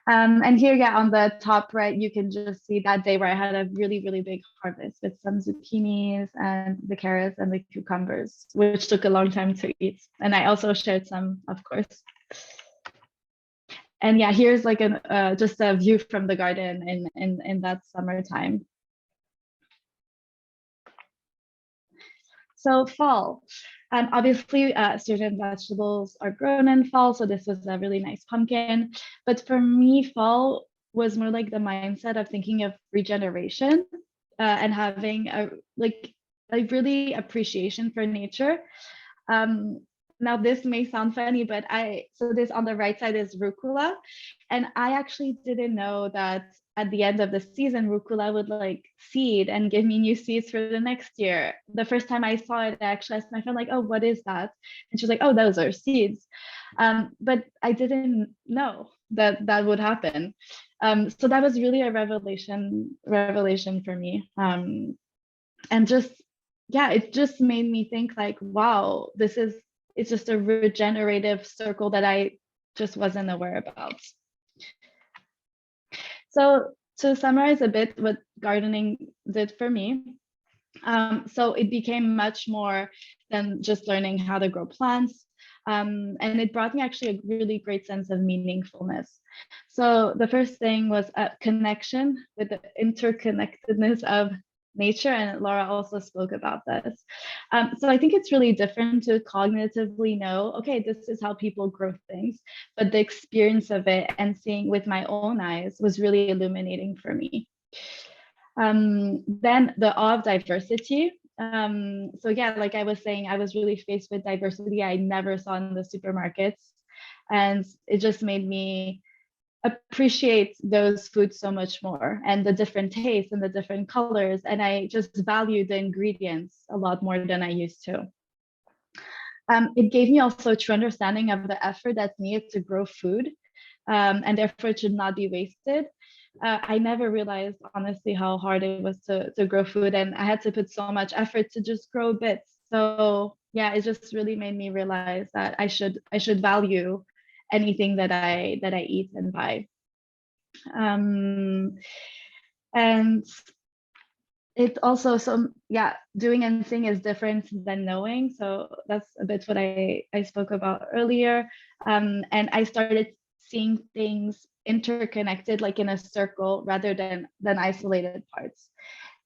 And here, yeah, on the top right, you can just see that day where I had a really, really big harvest with some zucchinis and the carrots and the cucumbers, which took a long time to eat. And I also shared some, of course. And yeah, here's like just a view from the garden in that summertime. So fall, obviously certain vegetables are grown in fall. So this was a really nice pumpkin. But for me, fall was more like the mindset of thinking of regeneration and having a really appreciation for nature. Now this may sound funny, but so this on the right side is rucola. And I actually didn't know that at the end of the season, rucola would like seed and give me new seeds for the next year. The first time I saw it, I actually asked my friend like, oh, what is that? And she was like, oh, those are seeds. But I didn't know that would happen. So that was really a revelation for me. And just, yeah, it just made me think like, wow, it's just a regenerative circle that I just wasn't aware about. So to summarize a bit what gardening did for me, so it became much more than just learning how to grow plants. And it brought me actually a really great sense of meaningfulness. So the first thing was a connection with the interconnectedness of nature, and Laura also spoke about this. So I think it's really different to cognitively know, okay, this is how people grow things, but the experience of it and seeing with my own eyes was really illuminating for me. Then the awe of diversity. So yeah, like I was saying, I was really faced with diversity I never saw in the supermarkets, and it just made me appreciate those foods so much more, and the different tastes and the different colors, and I just value the ingredients a lot more than I used to. It gave me also a true understanding of the effort that's needed to grow food, and therefore it should not be wasted. I never realized honestly how hard it was to grow food, and I had to put so much effort to just grow bits. So yeah, it just really made me realize that I should value anything that I eat and buy. And it also, doing and seeing is different than knowing. So that's a bit what I spoke about earlier. And I started seeing things interconnected, like in a circle rather than isolated parts.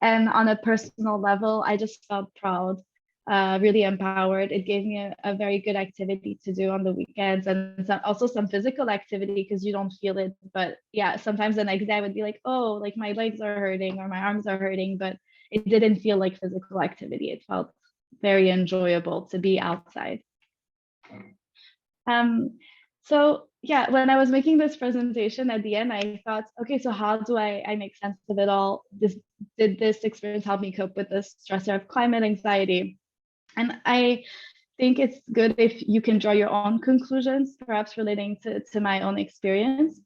And on a personal level, I just felt proud, really empowered. It gave me a very good activity to do on the weekends, and also some physical activity because you don't feel it. But yeah, sometimes the next day I would be like, oh, like my legs are hurting or my arms are hurting, but it didn't feel like physical activity. It felt very enjoyable to be outside. So yeah, when I was making this presentation at the end, I thought, okay, so how do I make sense of it all? Did this experience help me cope with the stressor of climate anxiety? And I think it's good if you can draw your own conclusions, perhaps relating to my own experience.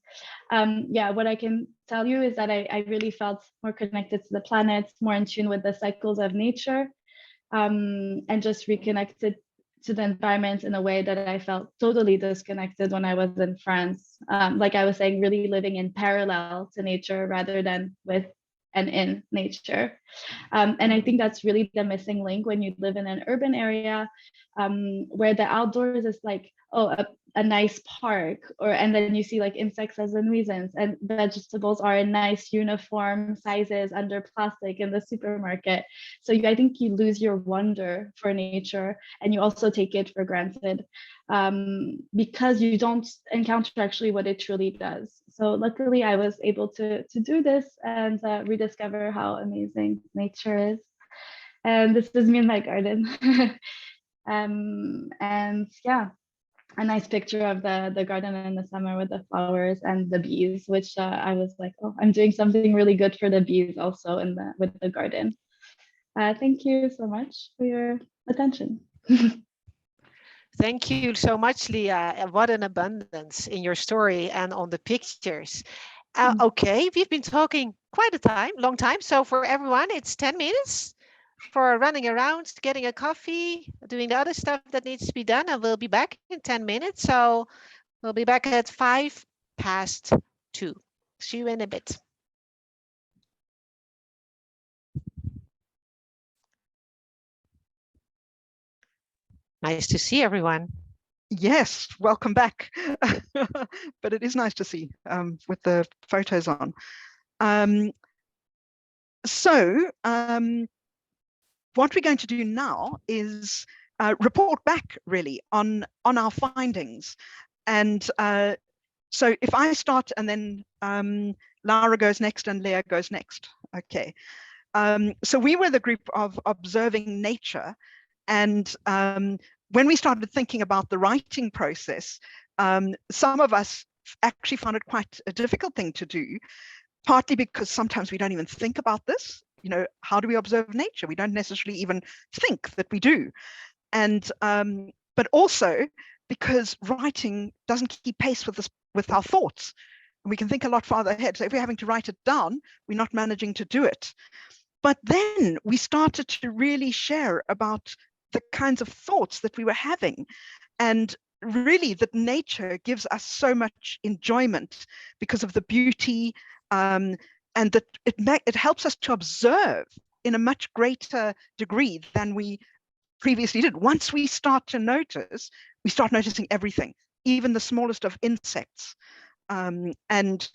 Yeah, what I can tell you is that I really felt more connected to the planet, more in tune with the cycles of nature, and just reconnected to the environment in a way that I felt totally disconnected when I was in France. Like I was saying, really living in parallel to nature rather than with and in nature. And I think that's really the missing link when you live in an urban area, where the outdoors is like, oh, a nice park, and then you see like insects as nuisance, and vegetables are in nice uniform sizes under plastic in the supermarket. So I think you lose your wonder for nature, and you also take it for granted, because you don't encounter actually what it truly does. So luckily I was able to do this and rediscover how amazing nature is. And this is me in my garden. And yeah, a nice picture of the garden in the summer with the flowers and the bees, which I was like, oh, I'm doing something really good for the bees also with the garden. Thank you so much for your attention. Thank you so much, Leah. What an abundance in your story and on the pictures. Okay, we've been talking quite a long time. So for everyone, it's 10 minutes for running around, getting a coffee, doing the other stuff that needs to be done. And we'll be back in 10 minutes. So we'll be back at 2:05. See you in a bit. Nice to see everyone. Yes, welcome back. But it is nice to see with the photos on. What we're going to do now is report back really on our findings. And so if I start and then Lara goes next and Leah goes next. Okay. So we were the group of observing nature, and when we started thinking about the writing process, some of us actually found it quite a difficult thing to do, partly because sometimes we don't even think about this. You know, how do we observe nature? We don't necessarily even think that we do. And but also because writing doesn't keep pace with our thoughts. And we can think a lot farther ahead. So if we're having to write it down, we're not managing to do it. But then we started to really share about the kinds of thoughts that we were having, and really that nature gives us so much enjoyment because of the beauty, and that it helps us to observe in a much greater degree than we previously did. Once we start to notice, we start noticing everything, even the smallest of insects. And,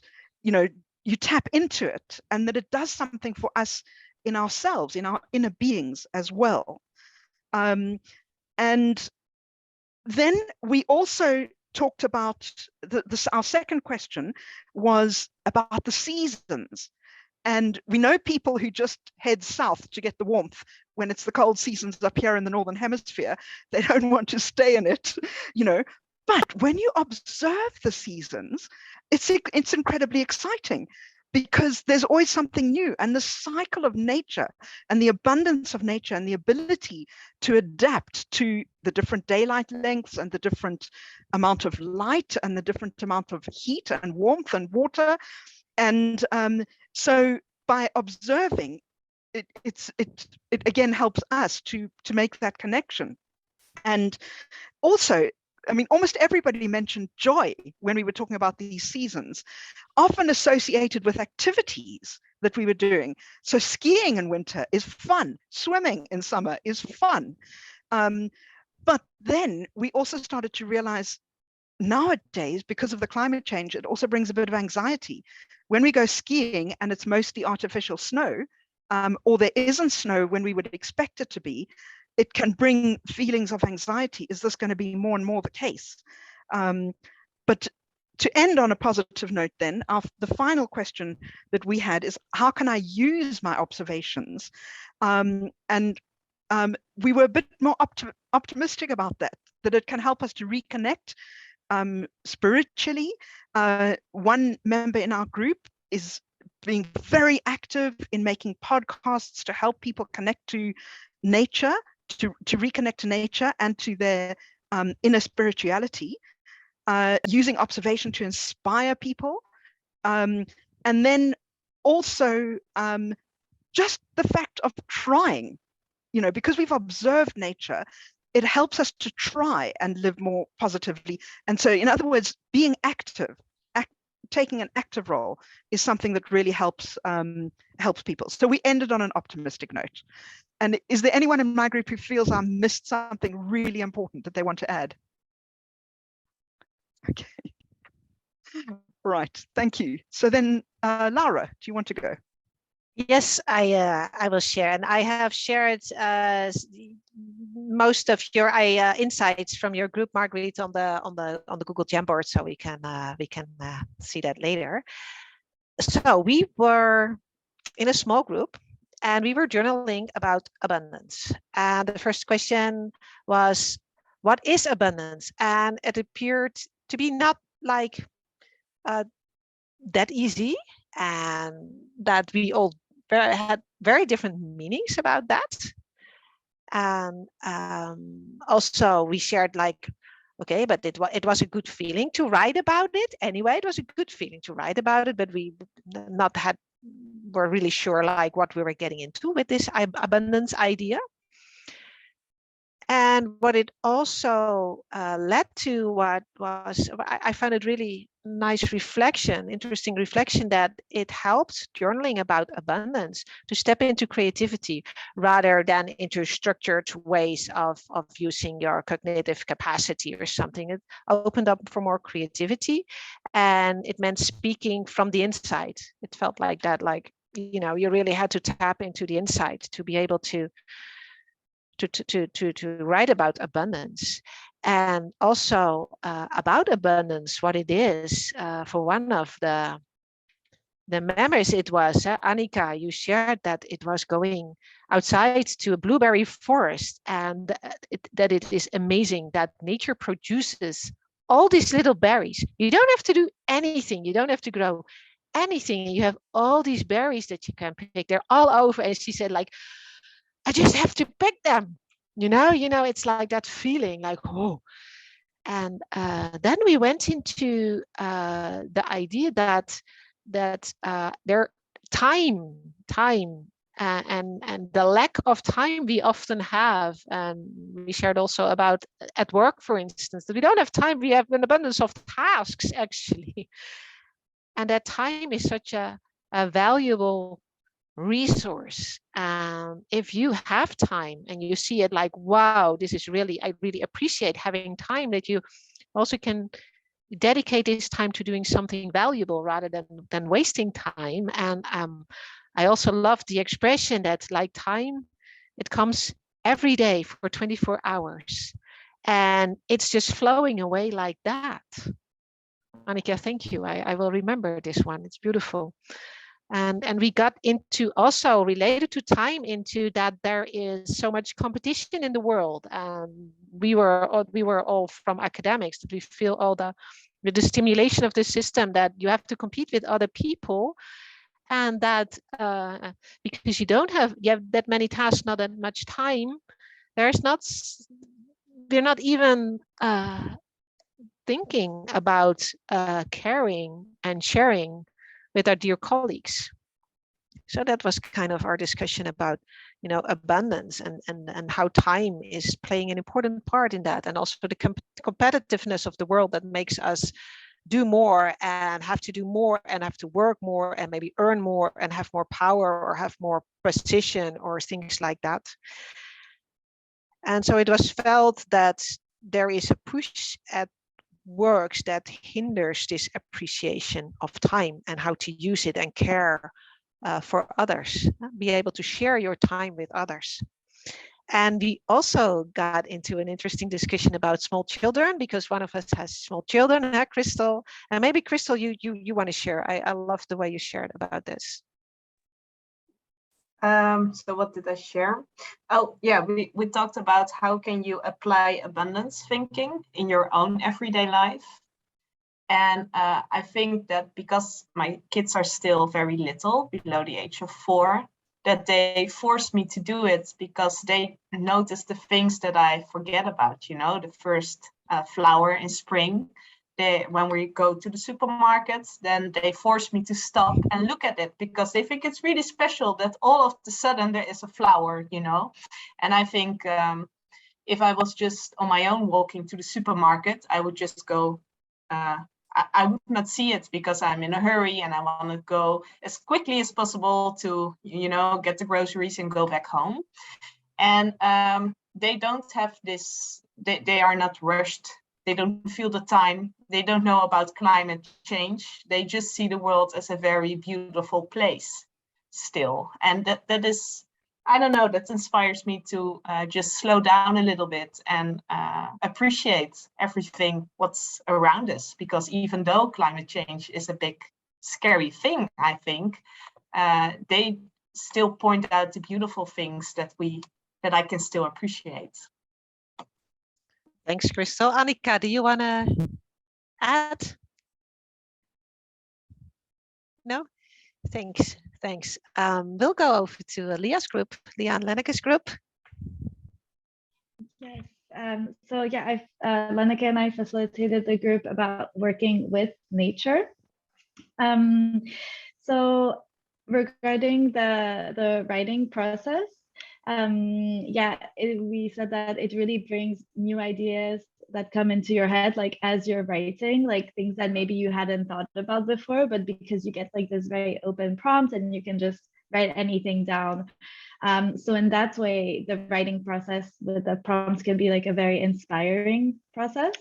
you know, you tap into it, and that it does something for us in ourselves, in our inner beings as well. And then we also talked about our second question was about the seasons. And we know people who just head south to get the warmth when it's the cold seasons up here in the Northern Hemisphere. They don't want to stay in it, you know. But when you observe the seasons, it's incredibly exciting, because there's always something new, and the cycle of nature and the abundance of nature and the ability to adapt to the different daylight lengths and the different amount of light and the different amount of heat and warmth and water. And so by observing, it again helps us to make that connection. And also, I mean, almost everybody mentioned joy when we were talking about these seasons, often associated with activities that we were doing. So skiing in winter is fun. Swimming in summer is fun. But then we also started to realize nowadays, because of the climate change, it also brings a bit of anxiety. When we go skiing and it's mostly artificial snow, or there isn't snow when we would expect it to be, it can bring feelings of anxiety. Is this going to be more and more the case? But to end on a positive note then, the final question that we had is, how can I use my observations? And we were a bit more optimistic about that it can help us to reconnect spiritually. One member in our group is being very active in making podcasts to help people connect to nature, to reconnect to nature and to their inner spirituality, using observation to inspire people. And then also just the fact of trying, you know, because we've observed nature, it helps us to try and live more positively. And so, in other words, being active, taking an active role is something that really helps people. So we ended on an optimistic note. And is there anyone in my group who feels I missed something really important that they want to add? Okay. Right, thank you. So then, Laura, do you want to go? Yes, I will share, and I have shared most of your insights from your group, Marguerite, on the Google Jamboard, so we can see that later. So we were in a small group, and we were journaling about abundance. And the first question was, what is abundance? And it appeared to be not like that easy, and that we all had very different meanings about that. And also we shared like, okay, but it was a good feeling to write about it. Anyway, it was a good feeling to write about it, but we were really sure like what we were getting into with this abundance idea. And what it also led to, what was, I found it really nice reflection, interesting reflection, that it helped journaling about abundance to step into creativity rather than into structured ways of using your cognitive capacity or something. It opened up for more creativity, and it meant speaking from the inside. It felt like that, like, you know, you really had to tap into the inside to be able to write about abundance. And also about abundance, what it is. For one of the members, it was Annika, you shared that it was going outside to a blueberry forest, and that it is amazing that nature produces all these little berries. You don't have to do anything, you don't have to grow anything, you have all these berries that you can pick. They're all over, and she said, like, I just have to pick them. You know, it's like that feeling, like, oh. And then we went into the idea that their time and the lack of time we often have. And we shared also about at work, for instance, that we don't have time. We have an abundance of tasks, actually. And that time is such a valuable resource. If you have time and you see it like, wow, this is really, I really appreciate having time, that you also can dedicate this time to doing something valuable rather than wasting time. And I also love the expression that like time, it comes every day for 24 hours and it's just flowing away like that. Annika, thank you. I will remember this one. It's beautiful. And we got into also related to time into that there is so much competition in the world. We were all from academics that we feel all with the stimulation of the system that you have to compete with other people, and that because you have that many tasks, not that much time. We're not even thinking about caring and sharing with our dear colleagues. So that was kind of our discussion about, abundance and how time is playing an important part in that, and also the competitiveness of the world that makes us do more and have to do more and have to work more and maybe earn more and have more power or have more precision or things like that. And so it was felt that there is a push at works that hinders this appreciation of time and how to use it and care for others, be able to share your time with others. And we also got into an interesting discussion about small children, because one of us has small children, Crystal. And maybe Crystal, you want to share. I love the way you shared about this. So what did I share? Oh, yeah, we talked about how can you apply abundance thinking in your own everyday life. And I think that because my kids are still very little, below the age of 4, that they force me to do it because they notice the things that I forget about, the first flower in spring. When we go to the supermarkets, then they force me to stop and look at it because they think it's really special that all of a sudden there is a flower, And I think if I was just on my own walking to the supermarket, I would just go, I would not see it because I'm in a hurry and I want to go as quickly as possible to, get the groceries and go back home. And they don't have this, they are not rushed. They don't feel the time. They don't know about climate change. They just see the world as a very beautiful place still. And that is, I don't know, that inspires me to just slow down a little bit and appreciate everything what's around us. Because even though climate change is a big, scary thing, I think, they still point out the beautiful things that I can still appreciate. Thanks, Crystal. Annika, do you want to add? No? Thanks. We'll go over to Leah's group, Leah and Lenneke's group. Yes. So yeah, Lenneke and I facilitated the group about working with nature. So regarding the writing process, we said that it really brings new ideas that come into your head, like as you're writing, like things that maybe you hadn't thought about before, but because you get like this very open prompt and you can just write anything down. So in that way, the writing process with the prompts can be like a very inspiring process.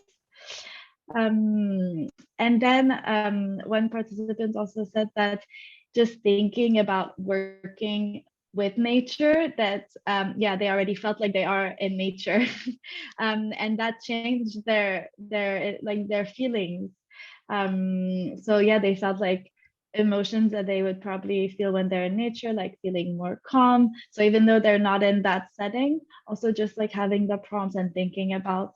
And then one participant also said that just thinking about working with nature, that they already felt like they are in nature, and that changed their feelings. So yeah, they felt like emotions that they would probably feel when they're in nature, like feeling more calm. So even though they're not in that setting, also just like having the prompts and thinking about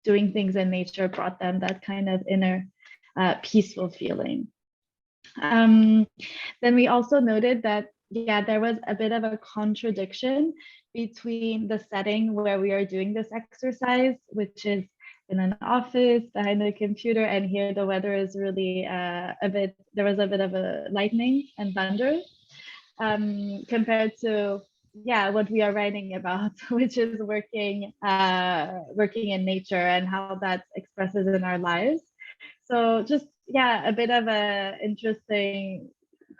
doing things in nature brought them that kind of inner peaceful feeling. Then we also noted that there was a bit of a contradiction between the setting where we are doing this exercise, which is in an office behind a computer, and here the weather is really there was a bit of a lightning and thunder, compared to what we are writing about, which is working in nature and how that expresses in our lives. So just a bit of a interesting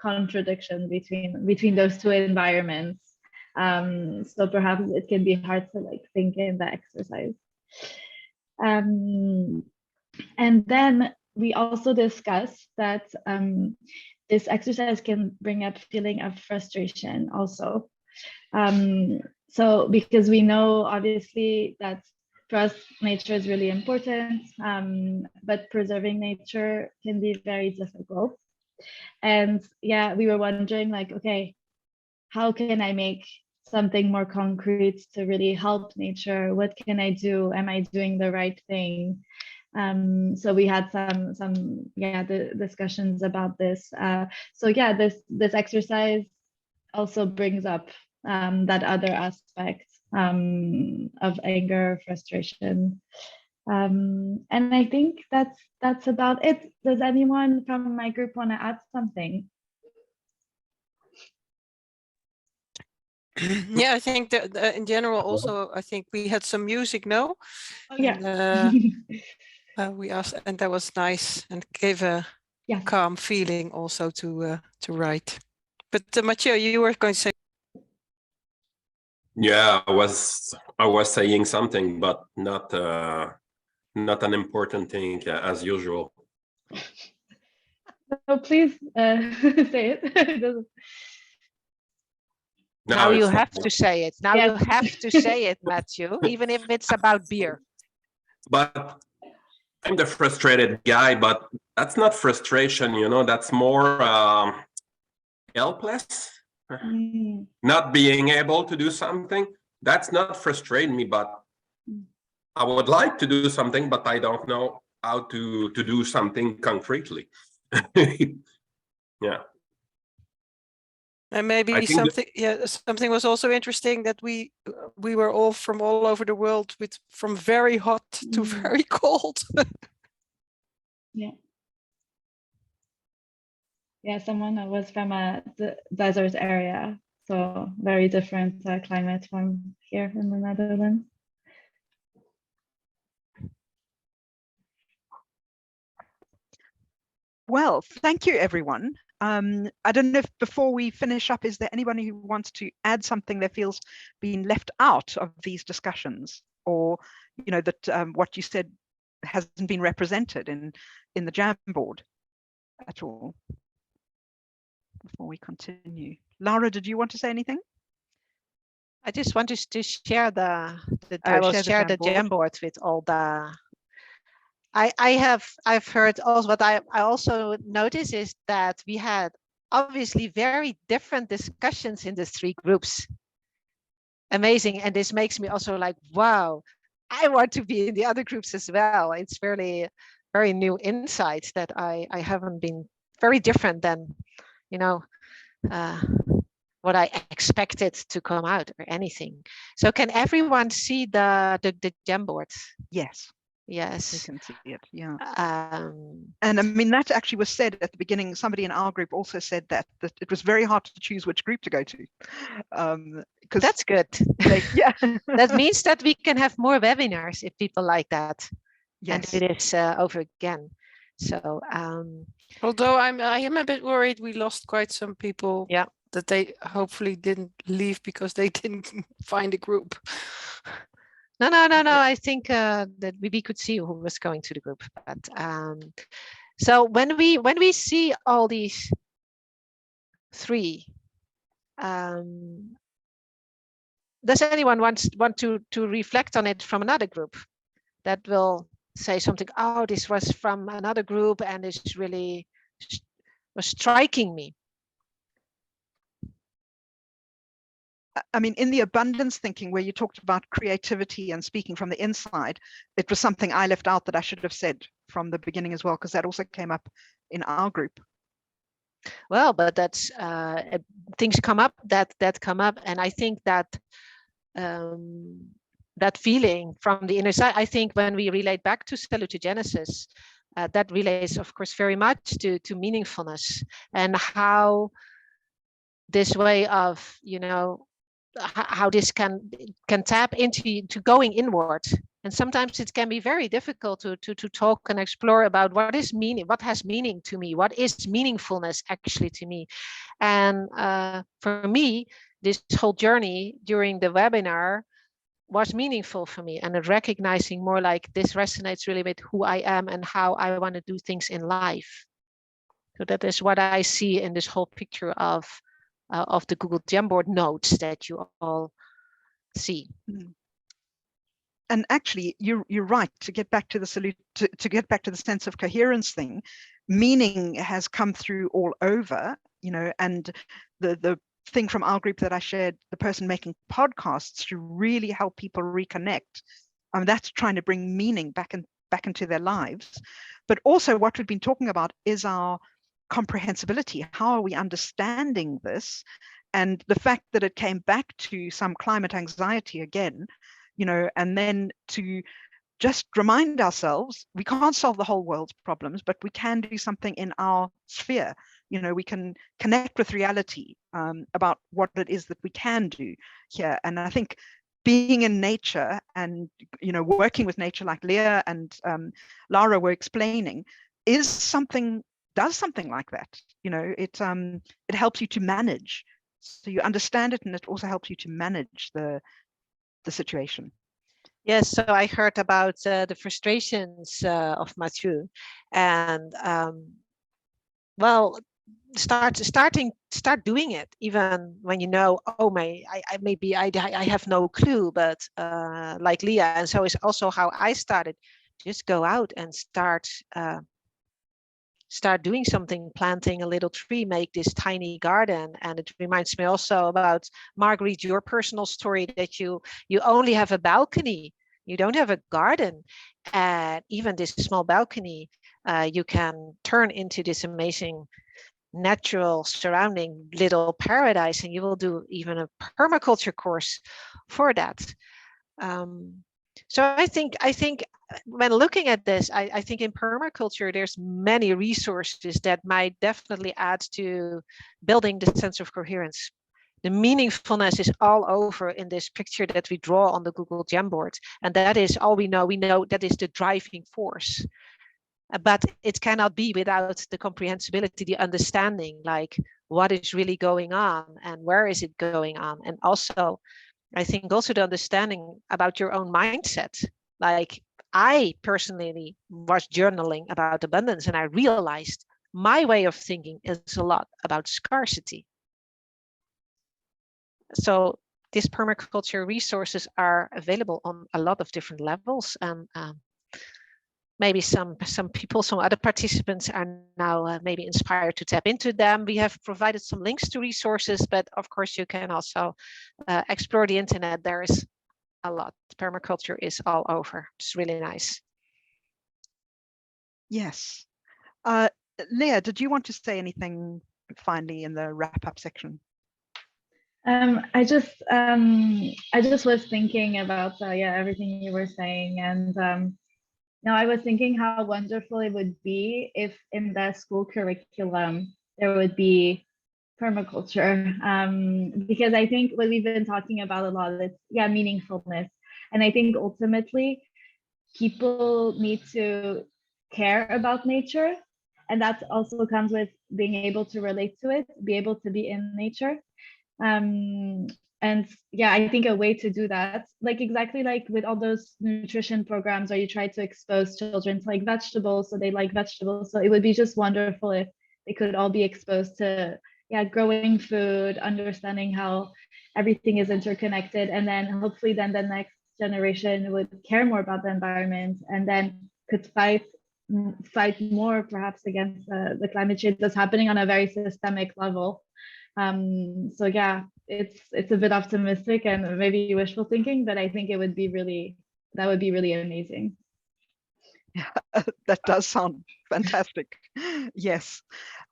contradiction between those two environments. So perhaps it can be hard to like think in the exercise. And then we also discussed that this exercise can bring up feeling of frustration also. So because we know obviously that for us nature is really important, but preserving nature can be very difficult. And yeah, we were wondering like, okay, how can I make something more concrete to really help nature? What can I do? Am I doing the right thing? So we had the discussions about this. So yeah, this exercise also brings up that other aspect of anger, frustration. And I think that's about it. Does anyone from my group want to add something? Yeah, I think that in general also, I think we had some music, no? Oh, yeah. And, we asked, and that was nice and gave a calm feeling also to write. But Mathieu, you were going to say. Yeah, I was saying something, but not an important thing as usual. No, please say it. Now you have to say it. Now you have to say it, Matthew, even if it's about beer. But I'm the frustrated guy, but that's not frustration, you know, that's more helpless. Not being able to do something. That's not frustrating me, but I would like to do something, but I don't know how to do something concretely. Yeah. And maybe something was also interesting that we were all from all over the world from very hot to very cold. Yeah, someone that was from a desert area, so very different climate from here in the Netherlands. Well, thank you, everyone. I don't know if before we finish up, is there anybody who wants to add something that feels been left out of these discussions, or you know that what you said hasn't been represented in the Jamboard at all? Before we continue, Laura, did you want to say anything? I just wanted to share I will share the Jamboard with all the. I've heard also what I also noticed is that we had obviously very different discussions in the three groups. Amazing, and this makes me also like, wow, I want to be in the other groups as well. It's really very new insights that I haven't been very different than, you know, what I expected to come out or anything. So can everyone see the Jamboard? Yes. Yes, you can see it. Yeah. And I mean, that actually was said at the beginning. Somebody in our group also said that it was very hard to choose which group to go to. Because that's good. Yeah. That means that we can have more webinars if people like that. Yes. And it is over again. So although I am a bit worried we lost quite some people. Yeah. That they hopefully didn't leave because they didn't find a group. No. I think that we could see who was going to the group. But so when we see all these three, does anyone want to reflect on it from another group that will say something? Oh, this was from another group, and this really was striking me. I mean, in the abundance thinking where you talked about creativity and speaking from the inside, it was something I left out that I should have said from the beginning as well, because that also came up in our group. Well, but that's things come up that come up, and I think that that feeling from the inner side, I think when we relate back to Salutogenesis, that relates, of course, very much to meaningfulness and how this way of, you know, how this can tap into going inward And sometimes it can be very difficult to talk and explore about what is meaning, what has meaning to me, what is meaningfulness actually to me. And for me, this whole journey during the webinar was meaningful for me, and recognizing more like this resonates really with who I am and how I want to do things in life. So that is what I see in this whole picture of the Google Jamboard notes that you all see. And actually, you're right. To get back to the to get back to the sense of coherence thing, meaning has come through all over, you know, and the thing from our group that I shared, the person making podcasts to really help people reconnect. That's trying to bring meaning back into their lives. But also what we've been talking about is our comprehensibility. How are we understanding this? And the fact that it came back to some climate anxiety again, you know, and then to just remind ourselves, we can't solve the whole world's problems, but we can do something in our sphere. You know, we can connect with reality about what it is that we can do here. And I think being in nature and, you know, working with nature like Leah and Lara were explaining does something like that. You know, it helps you to manage. So you understand it, and it also helps you to manage the situation. Yes, so I heard about the frustrations of Mathieu, and well, start doing it, even when you know, oh my, I have no clue, but like Leah, and so is also how I started. Just go out and start doing something, planting a little tree, make this tiny garden. And it reminds me also about Marguerite, your personal story that you only have a balcony, you don't have a garden, and even this small balcony you can turn into this amazing natural surrounding little paradise, and you will do even a permaculture course for that. So I think when looking at this, I think in permaculture, there's many resources that might definitely add to building the sense of coherence. The meaningfulness is all over in this picture that we draw on the Google Jamboard. And that is all we know. We know that is the driving force. But it cannot be without the comprehensibility, the understanding, like what is really going on and where is it going on. And also, I think also the understanding about your own mindset. Like I personally was journaling about abundance, and I realized my way of thinking is a lot about scarcity. So these permaculture resources are available on a lot of different levels, and maybe some people, some other participants are now maybe inspired to tap into them. We have provided some links to resources, but of course you can also explore the internet. There is a lot. Permaculture is all over. It's really nice. Yes. Leah, did you want to say anything finally in the wrap-up section? I just was thinking about everything you were saying, and now I was thinking how wonderful it would be if in the school curriculum there would be permaculture, because I think what we've been talking about a lot is meaningfulness, and I think ultimately people need to care about nature, and that also comes with being able to relate to it, be able to be in nature. And I think a way to do that, like exactly like with all those nutrition programs where you try to expose children to like vegetables, so they like vegetables. So it would be just wonderful if they could all be exposed to growing food, understanding how everything is interconnected, and then hopefully then the next generation would care more about the environment, and then could fight more perhaps against the climate change that's happening on a very systemic level. So it's a bit optimistic and maybe wishful thinking, but I think that would be really amazing. Yeah, that does sound fantastic. Yes.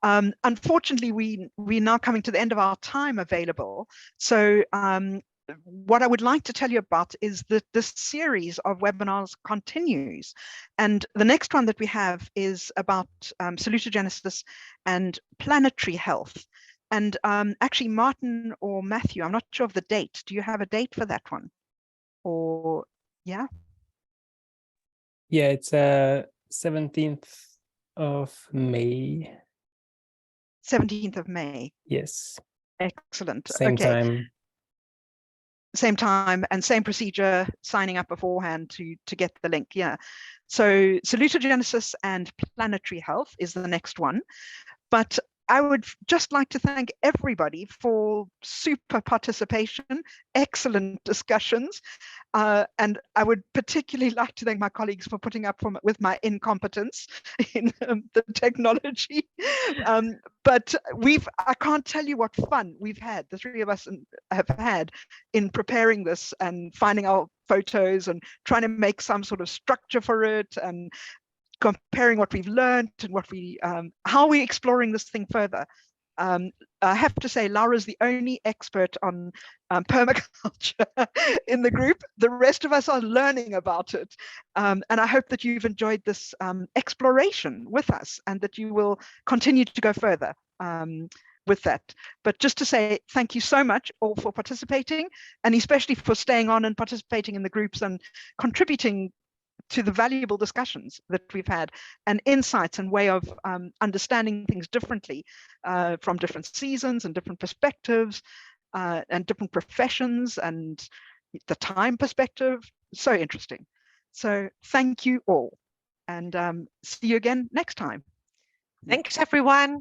Unfortunately, we're now coming to the end of our time available. So what I would like to tell you about is that this series of webinars continues. And the next one that we have is about salutogenesis and planetary health. And actually, Martin or Matthew, I'm not sure of the date. Do you have a date for that one? Or, yeah? Yeah, it's 17th of May. 17th of May. Yes. Excellent. Same okay. time. Same time and same procedure, signing up beforehand to get the link. Yeah. So Salutogenesis and planetary health is the next one. But I would just like to thank everybody for super participation, excellent discussions. And I would particularly like to thank my colleagues for putting up with my incompetence in the technology. But I can't tell you what fun we've had, the three of us have had in preparing this and finding our photos and trying to make some sort of structure for it and comparing what we've learned and what how we're exploring this thing further. I have to say, Laura's the only expert on permaculture in the group. The rest of us are learning about it. And I hope that you've enjoyed this exploration with us and that you will continue to go further with that. But just to say thank you so much all for participating, and especially for staying on and participating in the groups and contributing to the valuable discussions that we've had and insights and way of understanding things differently from different seasons and different perspectives and different professions and the time perspective. So interesting. So thank you all, and see you again next time. Thanks, everyone.